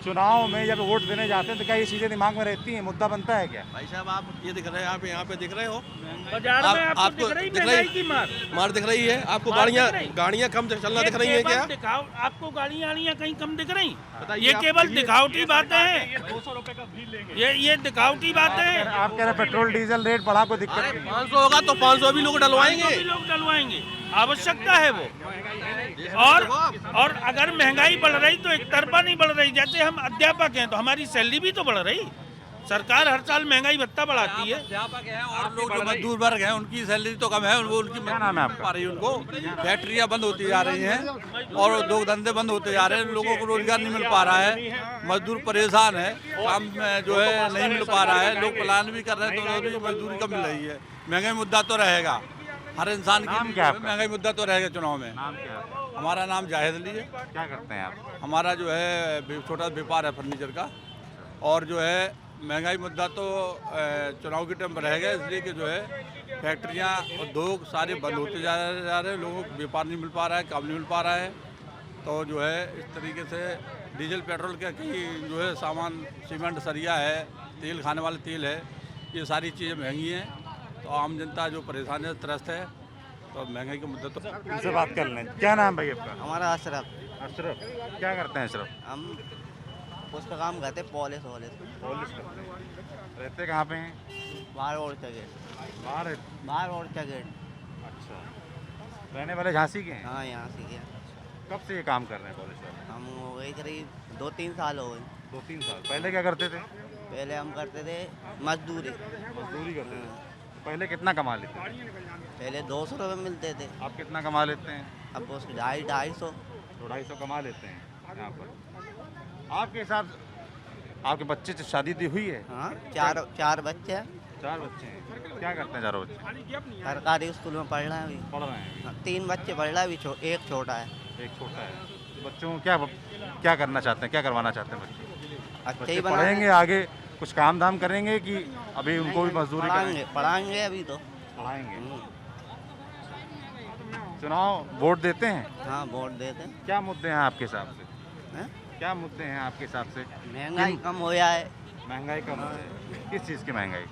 चुनाव में जब वोट देने जाते हैं तो क्या ये चीज़ें दिमाग में रहती हैं मुद्दा बनता है क्या भाई साहब आप ये दिख रहे हैं, आप यहाँ पे दिख रहे हो, बाजार में आपको दिख रही महंगाई की मार, मार दिख रही है आपको, मार गाड़ियाँ दिख रही। गाड़ियाँ कम चलना ये दिख रही है केवल क्या? दिखाओ, आपको गाड़ियाँ कहीं कम दिख रही? बताइए ये आप, केवल दिखावटी बातें हैं, 200 रुपए का बिल लेंगे। ये दिखावटी बातें हैं। आप कह रहे हैं पेट्रोल डीजल रेट बढ़ा कोई दिक्कत नहीं 500 होगा तो 500 भी लोग डलवाएंगे। भी लोग डलवाएंगे, आवश्यकता है वो। और अगर महंगाई बढ़ रही तो एक तरफा नहीं बढ़ रही। जैसे हम अध्यापक हैं तो हमारी सैलरी भी तो बढ़ रही। सरकार हर साल महंगाई भत्ता बढ़ाती है। अध्यापक हैं और लोग जो मजदूर वर्ग हैं उनकी सैलरी तो कम है, उनको उनकी क्या नाम है आपका? पा रही है उनको। फैक्ट्रियां बंद होती जा रही हैं और दो धंधे बंद होते जा रहे हैं, लोगों को रोजगार नहीं मिल पा रहा है, मजदूर परेशान है, काम जो है नहीं मिल पा रहा है, लोग प्लान भी कर रहे हैं तो उनकी मजदूरी कम मिल रही है। महंगाई मुद्दा तो रहेगा, हर इंसान नाम की क्या आपका? महंगाई मुद्दा तो रहेगा चुनाव में। नाम क्या है हमारा नाम जाहिद अली है। क्या करते हैं आप हमारा जो है छोटा व्यापार है फर्नीचर का, और जो है महंगाई मुद्दा तो चुनाव के टाइम पर रहेगा, इसलिए कि जो है फैक्ट्रियाँ उद्योग सारे बंद होते जा रहे हैं, लोगों को व्यापार नहीं मिल पा रहा है, काम नहीं मिल पा रहा है। तो जो है इस तरीके से डीजल पेट्रोल का कई जो है सामान सीमेंट सरिया है तेल खाने वाले तेल है, ये सारी चीज़ें महंगी हैं, तो आम जनता जो परेशान है, त्रस्त है, तो महंगाई का मुद्दा तो। इनसे बात कर लें। क्या नाम भाई आपका? हमारा अशरफ, अशरफ। क्या करते हैं अशरफ? हम उसका काम करते पॉलिश वॉलिश, पॉलिश करते हैं। रहते कहाँ पे हैं? बाहर और गेट, बाहर रहते। बाहर और गेट। अच्छा, रहने वाले झांसी के हैं? हाँ, यहाँ से गया। कब से ये काम कर रहे हैं पॉलिश वाले? हम हो गए करीब 2-3 साल हो गए। 2-3 साल। पहले क्या करते थे? पहले हम करते थे मजदूरी। मजदूरी करते थे। पहले कितना कमा लेते थे? पहले 200 रुपये मिलते थे, आप कितना कमा लेते हैं? अब उसको 250-250। 250 कमा लेते हैं यहाँ पर। आपके हिसाब से आपके बच्चे से शादी दी हुई है? हाँ, चार बच्चे हैं। 4 बच्चे हैं। क्या करते हैं चारों बच्चे? सरकारी स्कूल में पढ़ रहे हैं अभी। पढ़ रहे हैं। 3 बच्चे पढ़ रहे हैं अभी, एक छोटा है। एक छोटा है। बच्चों को क्या करना चाहते हैं, क्या करवाना चाहते हैं बच्चे? अच्छे ही बच्चे बनाएंगे, पढ़ेंगे आगे, कुछ काम धाम करेंगे कि अभी उनको भी मजदूरी करेंगे? पढ़ाएंगे अभी तो। पढ़ाएंगे। चुनाव वोट देते हैं? हाँ, वोट देते हैं। क्या मुद्दे हैं आपके हिसाब से? हैं? क्या मुद्दे हैं आपके हिसाब से? महंगाई कम हो जाए। महंगाई कम है? किस चीज़ की महंगाई?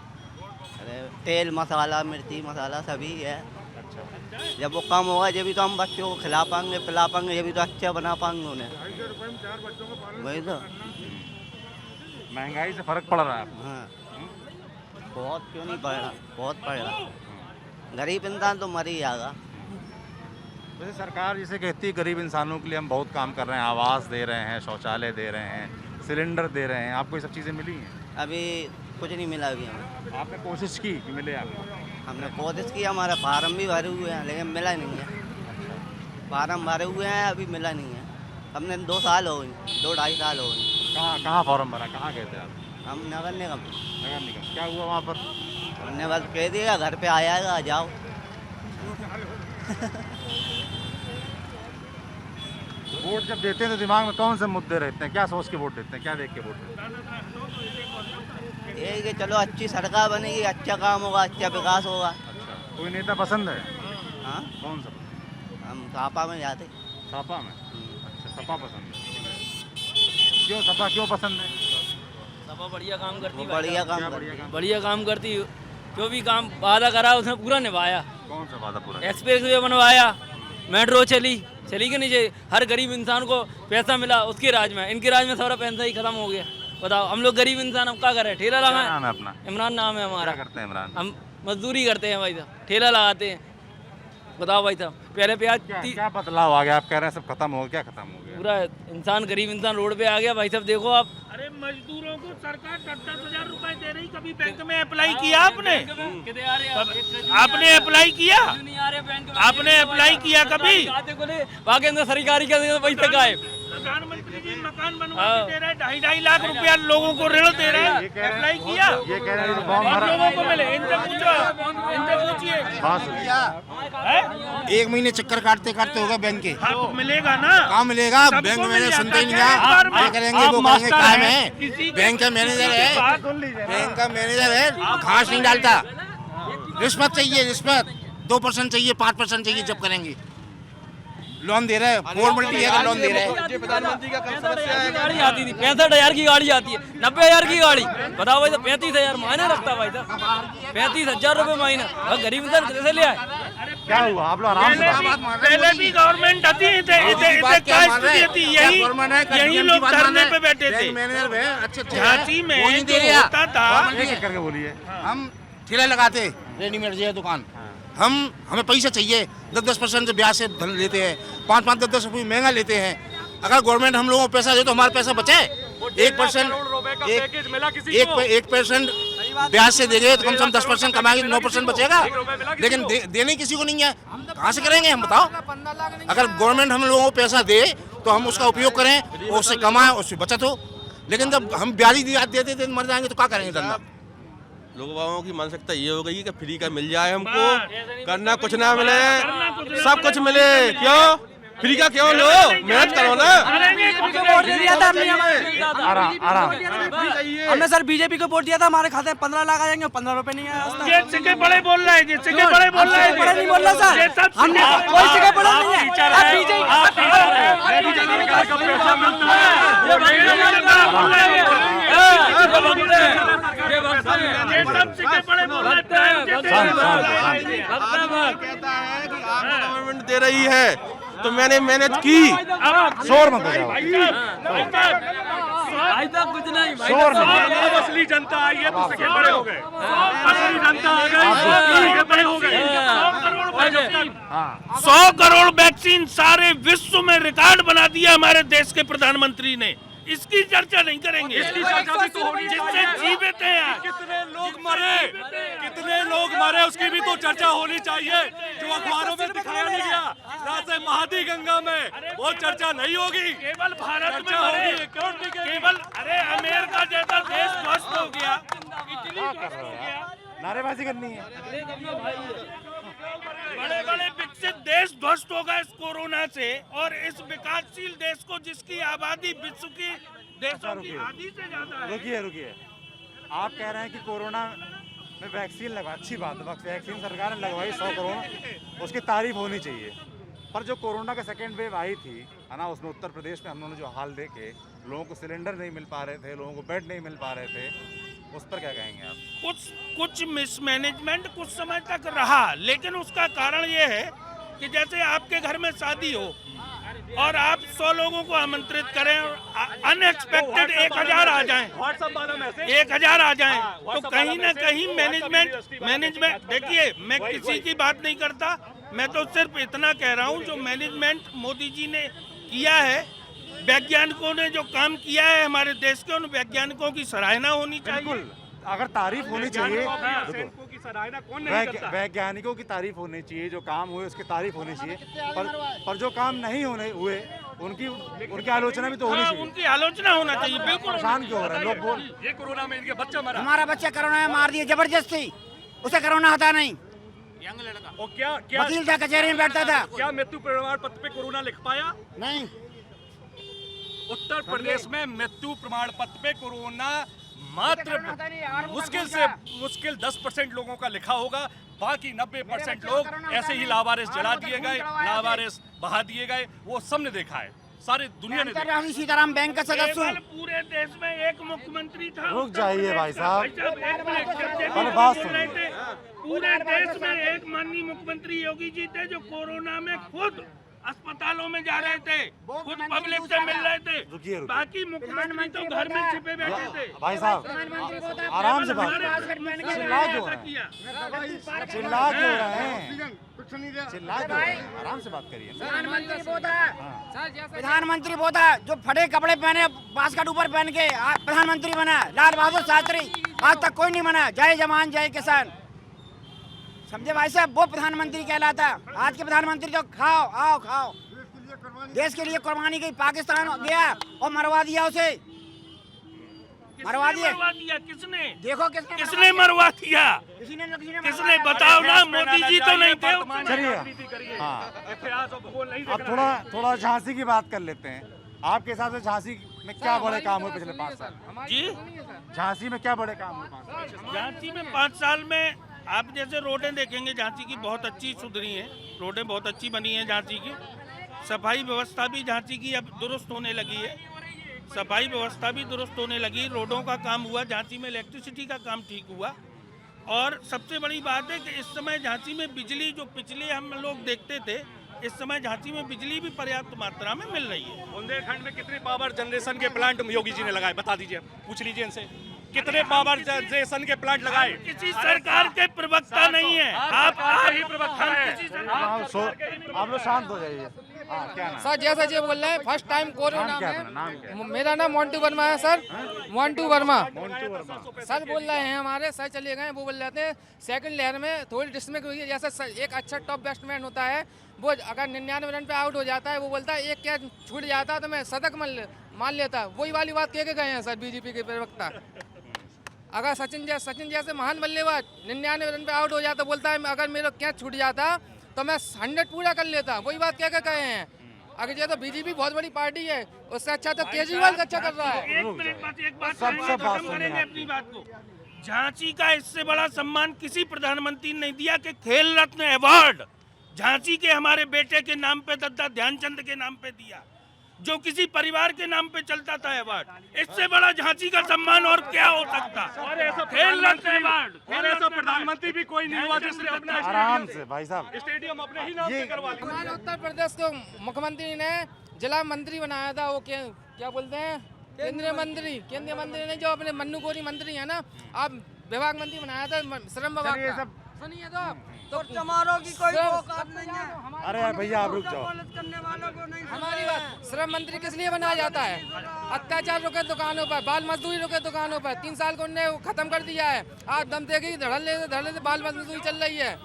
अरे तेल मसाला मिर्ची मसाला सभी है। अच्छा, जब वो कम होगा जब भी तो हम बच्चों को खिला पाएंगे पिला पाएंगे, जब भी तो अच्छा बना पाएंगे उन्हें। वही तो। महंगाई से फर्क पड़ रहा है आपको? हाँ, बहुत क्यों नहीं पड़ रहा, बहुत पड़ रहा। गरीब इंसान तो मर ही जाएगा। वैसे सरकार जिसे कहती है गरीब इंसानों के लिए हम बहुत काम कर रहे हैं, आवास दे रहे हैं, शौचालय दे रहे हैं, सिलेंडर दे रहे हैं, आपको ये सब चीज़ें मिली हैं? अभी कुछ नहीं मिला अभी हमें। आपने कोशिश की कि मिले आपको? हमने कोशिश की, हमारा फार्म भी भरे हुए हैं लेकिन मिला नहीं है। फार्म भरे हुए हैं अभी मिला नहीं है। हमने 2 साल हो गए, 2-2.5 साल हो गए। कहाँ फॉर्म भरा? कहाँ गए थे आप? हम नगर निगम। नगर निगम। क्या हुआ वहाँ पर? हमने बस कह दिया घर पे आएगा, आ जाओ। वोट जब देते हैं तो दिमाग में कौन से मुद्दे रहते हैं? क्या सोच के वोट देते हैं? क्या देख के वोट देते हैं? ये कि चलो अच्छी सरकार बनेगी, अच्छा काम होगा, अच्छा विकास होगा। अच्छा, कोई नेता पसंद है? हाँ, कौन सा? हम सापा में जाते। सपा में? अच्छा, सपा पसंद है। क्यों सपा क्यों पसंद है? सपा बढ़िया काम करती वो बढ़िया काम क्या करती। बढ़िया काम? बढ़िया काम करती, जो भी काम वादा करा उसने पूरा निभाया। कौन सा वादा पूरा? एक्सप्रेस वे बनवाया, मेट्रो चली कि नहीं चाहिए, हर गरीब इंसान को पैसा मिला उसके राज में। इनके राज में सारा पैसा ही खत्म हो गया। बताओ हम लोग गरीब इंसान अब क्या करें? ठेला क्या लगाए। नाम है अपना? इमरान नाम है हमारा। क्या करते हैं इमरान? हम मजदूरी करते हैं भाई साहब, ठेला लगाते हैं। बताओ भाई साहब, पहले प्याज क्या बदलाव आ गया? आप कह रहे हैं सब खत्म हो गया? क्या खत्म हो गया? पूरा इंसान गरीब इंसान रोड पे आ गया भाई साहब। देखो आप, अरे मजदूरों को सरकार 10,000 रुपए दे रही, कभी बैंक में अप्लाई किया आपने? आपने अप्लाई किया? आपने अप्लाई किया कभी? बाकी अंदर सरकारी का पैसे गायब। प्रधानमंत्री जी मकान बनवा के दे रहे हैं, 2.5 लाख रुपया लोगों को ऋण दे रहे हैं। अप्लाई किया? ये कह रहे हैं तो फॉर्म और भरा। लोगों को मिले, इनसे पूछो, इनसे पूछिए। हाँ, 1 महीने चक्कर काटते काटते होगा बैंक के। हाँ, तो मिलेगा ना? कहाँ मिलेगा? सबको बैंक मिल मैंने जाता सुनते ही नहीं है। है। एक बार में ये करेंगे आप वो करेंगे, मास्टर काम हैं, है। किसी के- बैंक का मैनेजर किसी की बात है, सुन लीजिए ना। बैंक का मैनेजर है, घास नहीं डालता। रिश्वत चाहिए, रिश्वत 2% चाहिए, 5% चाहिए जब करेंगे। लोन दे रहे हैं, फॉर्मेलिटी है तो लोन दे रहे हैं। प्रधानमंत्री का कब समस्या है? गाड़ी आती थी 65,000 की गाड़ी आती है, 90,000 की गाड़ी। बताओ भाई साहब, 35,000 महीना रखता भाई साहब, 35,000 रुपये महीना। और गरीब इंसान कैसे ले आए? क्या हुआ? आप लोग आराम से पहले भी गवर्नमेंट आती है, यही लोग धरने पे बैठे थे। मैनेजर है, अच्छे झांसी में जो होता था, एक करके बोलिए। हम ठेला लगाते, रेडीमेड जो है दुकान, हमें पैसा चाहिए, 10-10% से ब्याज से धन लेते हैं, 5-10 रुपये महंगा लेते हैं। अगर गवर्नमेंट हम लोगों को पैसा दे तो हमारा पैसा बचे। 1% ब्याज से देंगे तो कम से कम 10% कमाएंगे, 9% बचेगा। लेकिन देने किसी को नहीं है, कहाँ से करेंगे हम बताओ? अगर गवर्नमेंट हम लोगों को पैसा दे तो हम उसका उपयोग करें, उससे कमाएं, उससे बचत हो। लेकिन जब हम ब्याज देते मर जाएंगे तो क्या करेंगे धंधा? लोगों की मानसिकता ये हो गई कि फ्री का मिल जाए हमको, करना कुछ ना मिले, सब कुछ मिले। क्यों फ्री का क्यों लो? मेहनत करो ना। हमने सर बीजेपी को वोट दिया था, हमारे खाते में 15 लाख आ जाएंगे, 15 रुपए नहीं आया। ये सिक्के बड़े बोल रहे हैं, ये सिक्के बड़े बोल रहे हैं। नहीं बोल रहा सर, ये सब हम कोई सिक्के बड़े नहीं है। कहता है कि आपको गवर्नमेंट दे रही है तो मैंने मेहनत की। शोर मत बजाओ। कुछ नहीं शोर मत बजाओ। अब असली जनता आई है तो सके बड़े हो गए, असली जनता आ गई तो बड़े हो गए। 100 करोड़ वैक्सीन सारे विश्व में रिकॉर्ड बना दिया हमारे देश के प्रधानमंत्री ने। इसकी चर्चा नहीं करेंगे, इसकी चर्चा भी तो होनी जिससे जीवित हैं। कितने लोग मरे उसकी भी तो चर्चा होनी चाहिए, जो अखबारों में दिखाया नहीं गया। जैसे महादी गंगा में वो चर्चा नहीं होगी, केवल भारत में होगी। केवल अरे अमेरिका जैसा देश ध्वस्त हो गया, इटली ध्वस्त हो गया, नारेबाजी करनी है। बड़े बड़े विकसित देश ध्वस्त हो गए इस कोरोना से, और इस विकासशील देश को जिसकी आबादी विश्व की देशों की आधी से ज्यादा है। रुकिए, आप कह रहे हैं कि कोरोना में वैक्सीन लगवा, अच्छी बात है, वैक्सीन सरकार ने लगवाई 100 करोड़, उसकी तारीफ होनी चाहिए। पर जो कोरोना का सेकेंड वेव आई थी है ना, उसमें उत्तर प्रदेश में हम लोगों ने जो हाल देखे, लोगों को सिलेंडर नहीं मिल पा रहे थे, लोगों को बेड नहीं मिल पा रहे थे, उस पर क्या कहेंगे आप? कुछ मिसमैनेजमेंट कुछ समय तक रहा, लेकिन उसका कारण ये है कि जैसे आपके घर में शादी हो और आप 100 लोगों को आमंत्रित करें और अनएक्सपेक्टेड 1000 आ जाएं, 1000 आ जाएं, तो कहीं ना कहीं मैनेजमेंट देखिए, मैं किसी की बात नहीं करता, मैं तो सिर्फ इतना कह रहा हूँ जो मैनेजमेंट मोदी जी ने किया है, वैज्ञानिकों ने जो काम किया है हमारे देश के, उन वैज्ञानिकों की सराहना होनी चाहिए। अगर तारीफ होनी चाहिए, की सराहना कौन नहीं करता? वैज्ञानिकों की तारीफ होनी चाहिए, जो काम हुए उसकी तारीफ होनी चाहिए, पर जो काम नहीं हुए उनकी आलोचना भी तो होनी चाहिए। उनकी आलोचना होना चाहिए, बिल्कुल। परेशान क्यों हो रहे हैं लोग? बोल, ये कोरोना में इनके बच्चा मरा, हमारा बच्चा कोरोना में मार दिया जबरदस्ती, उसे कोरोना होता नहीं, और क्या वकील था, कचहरी में बैठता था। क्या मृत्यु प्रमाण पत्र पे कोरोना लिख पाया? नहीं, उत्तर प्रदेश में मृत्यु प्रमाण पत्र पे कोरोना मात्र मुश्किल 10% लोगों का लिखा होगा, बाकी 90% लोग ऐसे ही लावारिस जला दिए गए, लावारिस बहा दिए गए। वो सबने देखा है, सारी दुनिया ने देखा। सीताराम बैंक का सदस्य हूँ। पूरे देश में एक मुख्यमंत्री था। रुक जाइए भाई साहब, पहले बात सुनिए। पूरे देश में एक माननीय मुख्यमंत्री योगी जी थे जो कोरोना में खुद अस्पतालों में जा रहे थे, खुद पब्लिक से मिल रहे थे। रुकिए। बाकी मुख्यमंत्री तो घर में छिपे बैठे थे। भाई साहब आराम से बात, चिल्ला क्यों रहे हैं? चिल्ला क्यों रहे हैं? आराम से बात करिए। प्रधानमंत्री वो था जो फटे कपड़े पहने, बास्केट ऊपर पहन के प्रधानमंत्री बना, लाल बहादुर शास्त्री। आज तक कोई नहीं बना। जय जवान जय किसान, समझे भाई साहब, वो प्रधानमंत्री कहलाता। आज के प्रधानमंत्री तो खाओ आओ खाओ, देश के लिए कुर्बानी की। पाकिस्तान गया और मरवा दिया उसे, मरवा दिया। किसने? देखो किसने मरवा दिया? किसने बताओ ना, मोदी जी तो नहीं थे। चलिए, हाँ, अब थोड़ा झांसी की बात कर लेते हैं। आपके हिसाब से झांसी में क्या बड़े काम हुए पिछले 5 साल? जी, झांसी में क्या बड़े काम हुए 5 साल? झांसी में 5 साल में आप जैसे रोडें देखेंगे, झांसी की बहुत अच्छी सुधरी हैं, रोडें बहुत अच्छी बनी हैं झांसी की। सफाई व्यवस्था भी झांसी की अब दुरुस्त होने लगी है, सफाई व्यवस्था भी दुरुस्त होने लगी, रोडों का काम हुआ, झांसी में इलेक्ट्रिसिटी का काम ठीक हुआ। और सबसे बड़ी बात है कि इस समय झांसी में बिजली, जो पिछले हम लोग देखते थे, इस समय झांसी में बिजली भी पर्याप्त मात्रा में मिल रही है। बुंदेलखंड में कितने पावर जनरेशन के प्लांट योगी जी ने लगाए, बता दीजिए, पूछ लीजिए इनसे, कितने पावर जनरेशन के प्लांट लगाए? किसी सरकार के प्रवक्ता नहीं है, आप ही प्रवक्ता हैं। आप लोग शांत हो जाइए। क्या नाम? सर जैसा जी बोल रहे हैं, फर्स्ट टाइम कोरोना नाम क्या? में मेरा नाम मोंटू वर्मा है सर। मोंटू वर्मा मोंटू सर बोल रहे हैं, हमारे सर चले गए, वो बोल रहे थे सेकंड लहर में थोड़ी डिस्मिक हुई है। जैसा एक अच्छा टॉप बैट्समैन होता है, वो अगर 99 रन पे आउट हो जाता है, वो बोलता है एक कैच छूट जाता तो मैं शतक मान लेता। वही वाली बात कह के गए हैं सर बीजेपी के प्रवक्ता। अगर सचिन जैसे महान बल्लेबाज 99 रन पे आउट हो जाता, बोलता है अगर मेरा कैच छूट जाता तो मैं 100 पूरा कर लेता। वही बात कह के गए हैं। अगर ये तो बीजेपी बहुत बड़ी पार्टी है, उससे अच्छा तो केजरीवाल अच्छा कर रहा है। एक बात खत्म करेंगे अपनी बात को। झांसी का इससे बड़ा सम्मान किसी प्रधानमंत्री ने नहीं दिया कि खेल रत्न अवार्ड झांसी के हमारे बेटे के नाम पे, दद्दा ध्यानचंद के नाम पे दिया। जो किसी परिवार के नाम पे चलता था अवार्ड। इससे बड़ा झांसी का सम्मान और क्या हो सकता। और ऐसा खेल रत्न अवार्ड, और ऐसा प्रधानमंत्री भी कोई नहीं हुआ जिसने अपना आराम से भाई साहब, स्टेडियम अपने ही नाम पे करवा लिया। हमारे उत्तर प्रदेश के मुख्यमंत्री ने जिला मंत्री बनाया था, वो क्या बोलते हैं, केंद्रीय मंत्री ने, जो अपने मन्नू गोरी मंत्री है ना, आप विभाग मंत्री बनाया था श्रम विभाग ये का। सब सुनिए तो आप तो चमारों की कोई औकात नहीं है। अरे यार भैया आप रुक जाओ। करने वालों को नहीं। हमारी बात, श्रम मंत्री किस लिए बनाया जाता है? अत्याचार रोके दुकानों पर, बाल मजदूरी रोके दुकानों पर, 3 साल को उन्होंने खत्म कर दिया है। आप दम देगी धड़ल्ले से बाल मजदूरी चल रही है।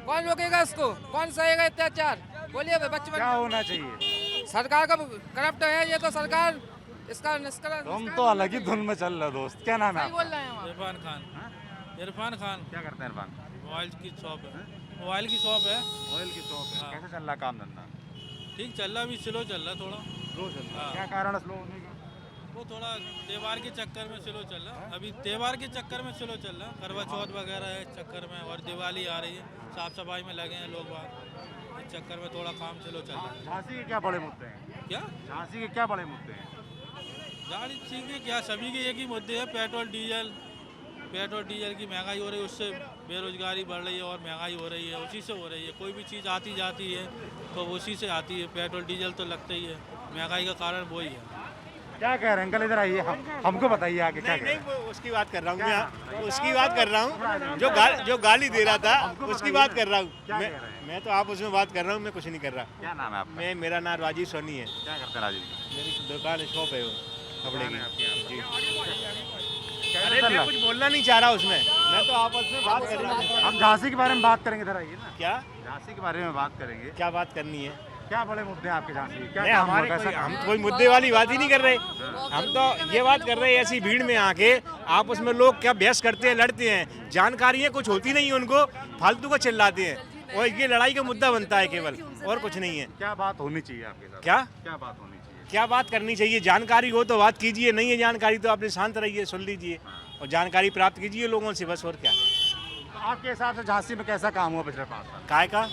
कौन रोकेगा इसको? कौन सहेगा अत्याचार? बोलिए बच्चे। क्या होना चाहिए? सरकार का करप्ट है ये तो, सरकार इसका तुम तो अलग ही धुन में चल रहे हो दोस्त। क्या नाम है बोल रहे हैं इरफान खान। इरफान खान क्या करते हैं इरफान? मोबाइल की शॉप है। मोबाइल की शॉप है। ऑयल की शॉप है। कैसे चल रहा काम धंधा? ठीक चल रहा, अभी स्लो चल रहा थोड़ा। स्लो चल रहा है। क्या कारण है स्लो होने का? वो थोड़ा त्योहार के चक्कर में स्लो चल रहा। अभी त्योहार के चक्कर में स्लो चल रहा, करवा चौथ वगैरह है चक्कर में, और दिवाली आ रही है, साफ सफाई में लगे हैं लोग बाग, इस चक्कर में थोड़ा काम स्लो चल रहा है। झांसी के क्या बड़े मुद्दे हैं? क्या झांसी के क्या बड़े मुद्दे हैं? गाड़ी ठीक है क्या, सभी के एक ही मुद्दे हैं, पेट्रोल डीजल की महंगाई हो रही है, उससे बेरोजगारी बढ़ रही है और महंगाई हो रही है, उसी से हो रही है। कोई भी चीज़ आती जाती है तो उसी से आती है, पेट्रोल डीजल तो लगता ही है, महंगाई का कारण वही है। क्या कह रहे हैं अंकल? इधर आइए, हमको बताइए आगे क्या कह रहे हैं? उसकी बात कर रहा हूँ मैं, उसकी बात कर रहा हूँ जो गाली दे रहा था, उसकी बात कर रहा हूँ मैं। तो आप उसमें बात कर रहा हूँ, मैं कुछ नहीं कर रहा। क्या नाम है आपका? मेरा नाम राजीव सोनी है। क्या करते हैं राजीव जी? मेरी दुकान शॉप है वो कपड़े की जी। अरे मैं कुछ बोलना नहीं चाह रहा उसमें, मैं तो आपस में बात कर रहा हूँ। हम झांसी के बारे में बात करेंगे, इधर आइए ना। क्या झांसी के बारे में बात करेंगे। क्या बात करनी है? क्या बड़े मुद्दे हैं आपके झांसी? क्या नहीं, काम हुआ, हमारे कैसा काम? हम कोई मुद्दे वाली बात ही नहीं कर रहे। हम तो ये बात कर रहे हैं, ऐसी भीड़ में आके आपस में लोग क्या बहस करते हैं, लड़ते हैं, जानकारियाँ कुछ होती नहीं है उनको, फालतू को चिल्लाते हैं, और ये लड़ाई का मुद्दा बनता है केवल, और कुछ नहीं है। क्या बात होनी चाहिए आपके साथ? क्या क्या बात होनी चाहिए? क्या बात करनी चाहिए? जानकारी हो तो बात कीजिए, नहीं है जानकारी तो आपने शांत रहिए, सुन लीजिए और जानकारी प्राप्त कीजिए लोगों से, बस। और क्या? तो आपके हिसाब से झांसी में कैसा काम हुआ पिछले 5 साल? काय का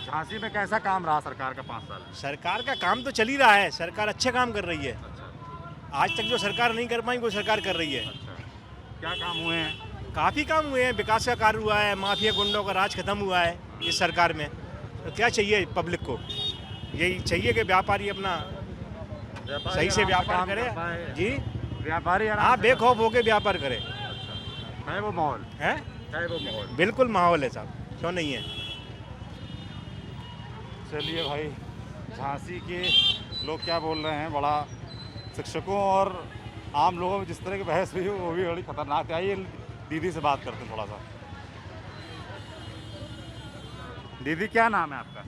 झांसी में कैसा काम रहा सरकार का 5 साल? सरकार का काम तो चल ही रहा है, सरकार अच्छा काम कर रही है। आज तक जो सरकार नहीं कर पाई वो सरकार कर रही है। क्या काम हुए हैं? काफ़ी काम हुए हैं, विकास का कार्य हुआ है, माफिया गुंडों का राज खत्म हुआ है इस सरकार में। तो क्या चाहिए पब्लिक को? यही चाहिए कि व्यापारी अपना सही से व्यापार करे जी, व्यापारी हाँ, बेखौफ होके व्यापार करे। है वो माहौल? है वो माहौल? बिल्कुल माहौल है साहब, क्यों नहीं है? चलिए भाई, झांसी के लोग क्या बोल रहे हैं, बड़ा शिक्षकों और आम लोगों में जिस तरह की बहस हुई वो भी बड़ी खतरनाक है। आइए दीदी से बात करते हैं थोड़ा सा। दीदी क्या नाम है आपका?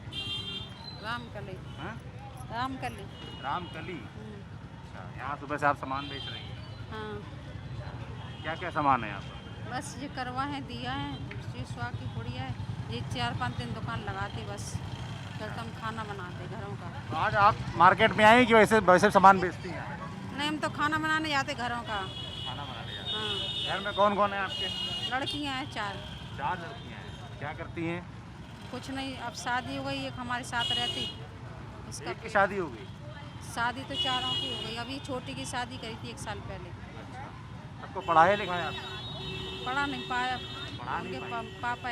रामकली। हाँ? रामकली। रामकली। अच्छा, यहाँ सुबह से आप सामान बेच रही हैं? हाँ। क्या क्या सामान है यहाँ पर? बस ये करवा है, दिया है, शीशवा की पुड़िया है, ये 4-5 दिन दुकान लगाती, बस फिर तो हम खाना बनाते घरों का। तो आज आप मार्केट में आए कि वैसे वैसे सामान बेचती हैं? नहीं, हम तो खाना बनाने जाते घरों का। खाना बनाने जाते हाँ। हैं। घर में कौन कौन है आपके? लड़कियां हैं 4। 4 लड़कियाँ हैं। क्या करती हैं? कुछ नहीं, अब शादी हो गई, एक हमारे साथ रहती, उसका एक की शादी हो गई? शादी तो 4 की हो गई, अभी छोटी की शादी करी थी 1 साल पहले। सबको पढ़ाया लिखाया आप? पढ़ा नहीं पाया, उनके पापा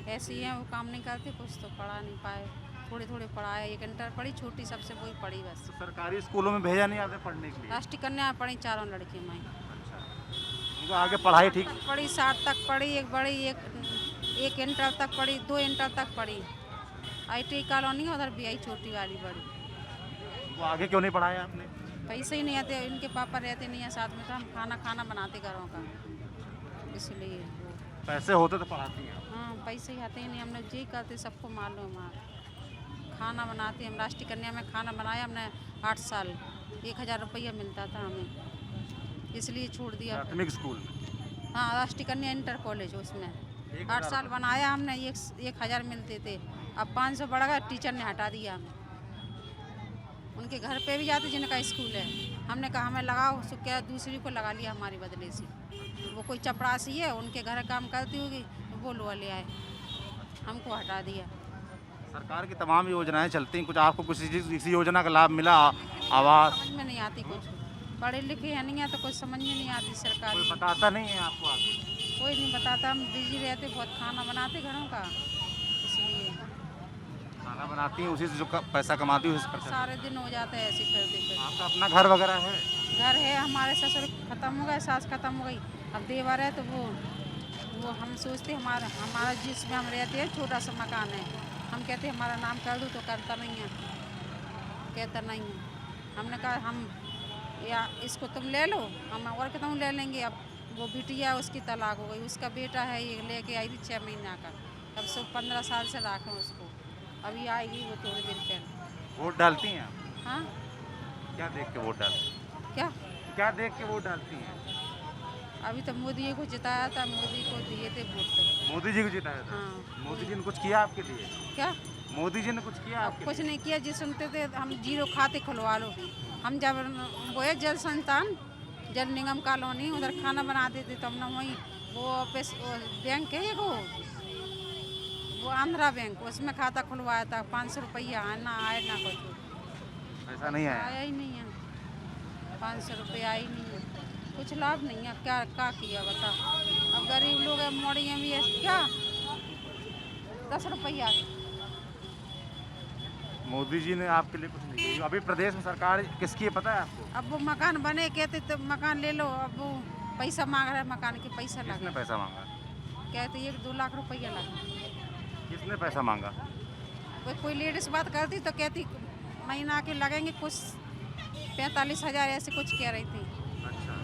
ऐसे ही हैं, वो काम नहीं करते, कुछ तो पढ़ा नहीं पाए, थोड़े पढ़ाए। 1 इंटर पढ़ी, छोटी सबसे वही पढ़ी बस। तो सरकारी स्कूलों में भेजा नहीं आपने पढ़ने के लिए? राष्ट्रीय कन्या पढ़ी 4 लड़की में। अच्छा, उनको आगे पढ़ाई ठीक? पढ़ी 7 तक पढ़ी, एक बड़ी, एक इंटर तक पढ़ी, 2 इंटर तक पढ़ी। IT कॉलोनी उधर भी आई, छोटी वाली बड़ी। उनको आगे क्यों नहीं पढ़ाया आपने? पैसे ही नहीं आते, इनके पापा रहते नहीं है साथ में, तो हम खाना बनाते घरों का, इसलिए वो। पैसे होते तो पढ़ाती हैं? हाँ, पैसे ही आते ही नहीं, हमने जी करते, सबको मालूम है। खाना बनाते हम, राष्ट्रीय कन्या में खाना बनाया हमने 8 साल, 1000 रुपया मिलता था हमें, इसलिए छोड़ दिया। प्राथमिक स्कूल में? हाँ, राष्ट्रीय कन्या इंटर कॉलेज, उसमें 8 साल बनाया हमने, 1000 मिलते थे, अब 500 बढ़ गया, टीचर ने हटा दिया हमें। उनके घर पे भी जाते जिनका स्कूल है, हमने कहा हमें लगाओ, सो क्या दूसरी को लगा लिया हमारी बदले से। वो कोई चपरासी है, उनके घर काम करती होगी, वो लो ले आए, हमको हटा दिया। सरकार की तमाम योजनाएं चलती हैं, कुछ आपको किसी योजना का लाभ मिला? आवास समझ में नहीं आती कुछ, पढ़े लिखे हैं नहीं है तो कुछ समझ में नहीं आती सरकार। कोई बताता नहीं है आपको आगे? कोई नहीं बताता, हम बिजी रहते, बहुत खाना बनाते घरों का, इसलिए खाना बनाती हैं उसी से जो पैसा कमाती है उसी से खर्चा। सारे दिन हो जाते हैं ऐसे करते करते। आपका अपना घर वगैरह है? घर है, हमारे ससुर खत्म हो गए, सास खत्म हो गई, अब देवर है तो वो हम सोचते हमारा जिसमें हम रहते हैं छोटा सा मकान है, हम कहते हमारा नाम कर दो तो करता नहीं है, कहता नहीं है। हमने कहा हम या इसको तुम ले लो, हम और कहता हूँ ले लेंगे। अब वो बिटिया उसकी तलाक हो गई, उसका बेटा है ये लेके आई थी 6 महीना का, अब सब 15 साल से रखें उसको, अभी आएगी वो थोड़ी देर पहले। वोट डालती हैं आप? हाँ। क्या देख के वोट डालती हैं? क्या देख के वोट डालती हैं? अभी तो मोदी को जिताया था, मोदी को दिए थे वोट तो। मोदी जी को जिताया था? हाँ। मोदी जी ने कुछ किया आपके लिए? क्या मोदी जी ने कुछ किया आपके कुछ लिए? नहीं किया, जी सुनते थे हम 0 खाते खुलवा लो। हम जब वो है जल संस्थान, जल निगम कॉलोनी, उधर खाना बनाते थे तो हमने वहीं वो ऑफिस बैंक है वो आंध्रा बैंक, उसमें खाता खुलवाया था। 500 रुपया ना आए ना कुछ, ऐसा नहीं है? आया ही नहीं है, 500 रुपया आई नहीं है, कुछ लाभ नहीं है। क्या किया बता, अब गरीब लोग है, मोड़ियाँ भी है क्या, 10 रुपया। मोदी जी ने आपके लिए कुछ नहीं किया। अभी प्रदेश में सरकार किसकी है पता है आपको? अब वो मकान बने कहते तो मकान ले लो, अब वो पैसा मांग रहा है, मकान के पैसा किसने लगे, पैसा मांगा? कहते 1-2 लाख रुपया लगे। किसने पैसा मांगा? कोई लेडीज बात करती तो कहती महीना के लगेंगे कुछ 45,000 ऐसे कुछ कह रही थी। अच्छा।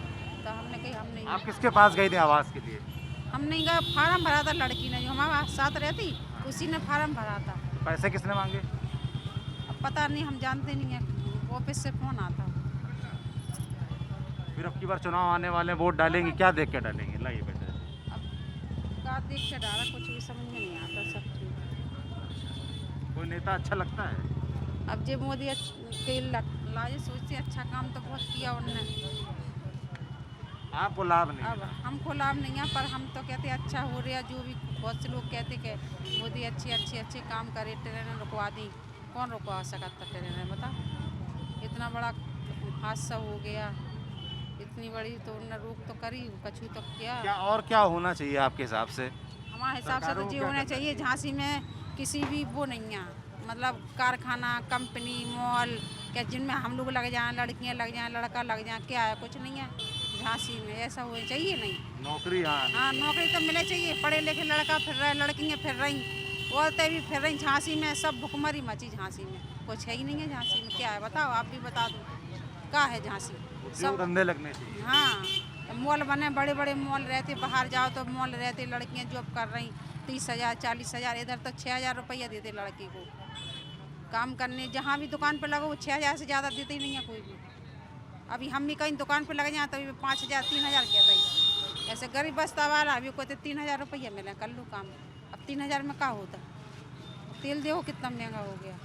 तो हमने कही हम नहीं, आप किसके पास गई थी आवास के लिए? हम नहीं गए, फार्म भरा था लड़की ने जो हमारे साथ रहती, उसी ने फार्म भरा था। पैसे किसने मांगे? अब पता नहीं, हम जानते नहीं है, ऑफिस से फोन आता। फिर अब की बार चुनाव आने वाले, वोट डालेंगे, क्या देख के डालेंगे? लाइए बेटे। क्या देख के डाला, कुछ भी समझ में नहीं आता, सब ठीक। कोई नेता अच्छा लगता है? अब जब मोदी तेल लाए सोचते अच्छा काम तो बहुत किया उन्होंने, आपको लाभ नहीं? अब हमको लाभ नहीं है, पर हम तो कहते अच्छा हो रहा। जो भी बहुत से लोग कहते कि मोदी अच्छे काम करे, ट्रेन रुकवा दी, कौन रुकवा सकता था ट्रेन, बता। इतना बड़ा हादसा हो गया, इतनी बड़ी तो उन्होंने रोक तो करी, कछु तो किया। क्या होना चाहिए आपके हिसाब से? हमारे हिसाब से तो ये होना चाहिए, झांसी में किसी भी वो नहीं है, मतलब कारखाना, कंपनी, मॉल, क्या जिनमें हम लोग लग जाएं, लड़कियां लग जाएं, लड़का लग जाएं, क्या है, कुछ नहीं है झांसी में, ऐसा होना चाहिए नहीं। नौकरी? हाँ, नौकरी तो मिले चाहिए, पढ़े लिखे लड़का फिर रहे, लड़कियाँ फिर रही, औरतें भी फिर रही। झांसी में सब भुखमरी मची, झांसी में कुछ है ही नहीं है। झांसी में क्या है बताओ, आप भी बता दो, क्या है झांसी? सब धंधे लगने चाहिए। हाँ, मॉल बने, बड़े बड़े मॉल रहते, बाहर जाओ तो मॉल रहते, लड़कियाँ जॉब कर रही, 30,000 40,000, इधर तो 6,000 रुपया देते लड़की को काम करने। जहाँ भी दुकान पर लगो वो 6,000 से ज़्यादा देते ही नहीं है कोई भी। अभी हम भी कहीं दुकान पर लग जाए तो 5,000 3,000 कहता ही। ऐसे गरीब बस्ता वाला अभी कहते 3,000 रुपया मिले, कर लो काम। अब 3,000 में क्या होता? तेल देखो कितना महंगा हो गया,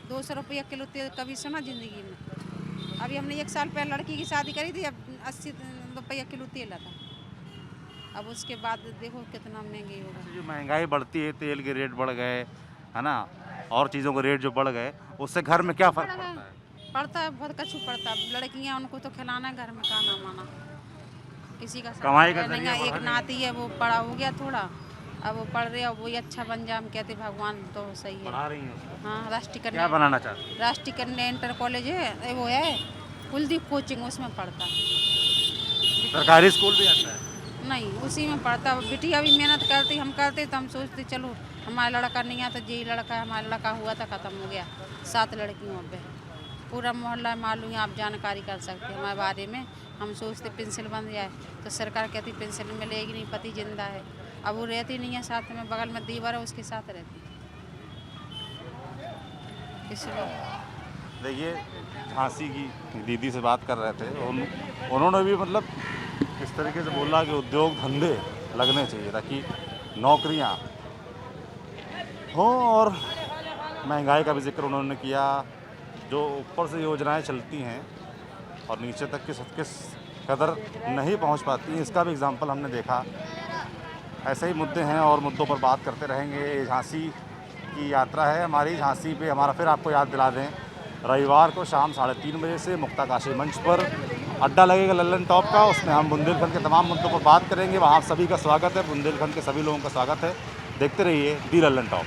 200 रुपया किलो तेल, कभी सुना ज़िंदगी में? अभी हमने 1 साल पहले लड़की की शादी करी थी, अब 80 रुपया किलो तेल आता, अब उसके बाद देखो कितना महंगी होगा। जो महंगाई बढ़ती है, तेल के रेट बढ़ गए है ना, और चीज़ों के रेट जो बढ़ गए, उससे घर में क्या फ़र्क पड़ता है? पड़ता है, बहुत कछु पड़ता है। लड़कियां उनको तो खिलाना है घर में, खाना माना, किसी का कमाई का नहीं जरिया है। एक बढ़ा नाती है, वो बड़ा हो गया थोड़ा, अब वो पढ़ रहे, अब वही अच्छा बन जाए, हम कहते भगवान तो सही है। बढ़ा रही हैं उसको? हाँ, राष्ट्रीय क्या कन्या, बनाना चाहती हैं? राष्ट्रीय कन्या इंटर कॉलेज है, वो है कुलदीप कोचिंग, उसमें पढ़ता। सरकारी स्कूल भी आता है? नहीं, उसी में पढ़ता। बिटिया भी मेहनत करती, हम करते तो हम सोचते चलो हमारा लड़का नहीं आता, यही लड़का है, हमारा लड़का हुआ था, ख़त्म हो गया। 7 लड़कियों पे पूरा मोहल्ला मालूम है, आप जानकारी कर सकते हैं हमारे बारे में। हम सोचते पेंसिल बन जाए तो सरकार कहती पेंसिल मिलेगी नहीं, पति जिंदा है। अब वो रहती नहीं है साथ में, बगल में दीवार है उसके साथ रहती, इसलिए। देखिए, झांसी की दीदी से बात कर रहे थे, उन्होंने भी मतलब इस तरीके से बोला कि उद्योग धंधे लगने चाहिए ताकि नौकरियां हों, और महंगाई का भी जिक्र उन्होंने किया। जो ऊपर से योजनाएं चलती हैं और नीचे तक किस कदर नहीं पहुंच पाती हैं, इसका भी एग्जांपल हमने देखा। ऐसे ही मुद्दे हैं और मुद्दों पर बात करते रहेंगे। झांसी की यात्रा है हमारी। झांसी पे हमारा फिर आपको याद दिला दें रविवार को शाम 3:30 बजे से मुक्ताकाशी मंच पर अड्डा लगेगा लल्लन टॉप का। उसमें हम बुंदेलखंड के तमाम मुद्दों पर बात करेंगे। वहाँ आप सभी का स्वागत है, बुंदेलखंड के सभी लोगों का स्वागत है। देखते रहिए दी लल्लन टॉप।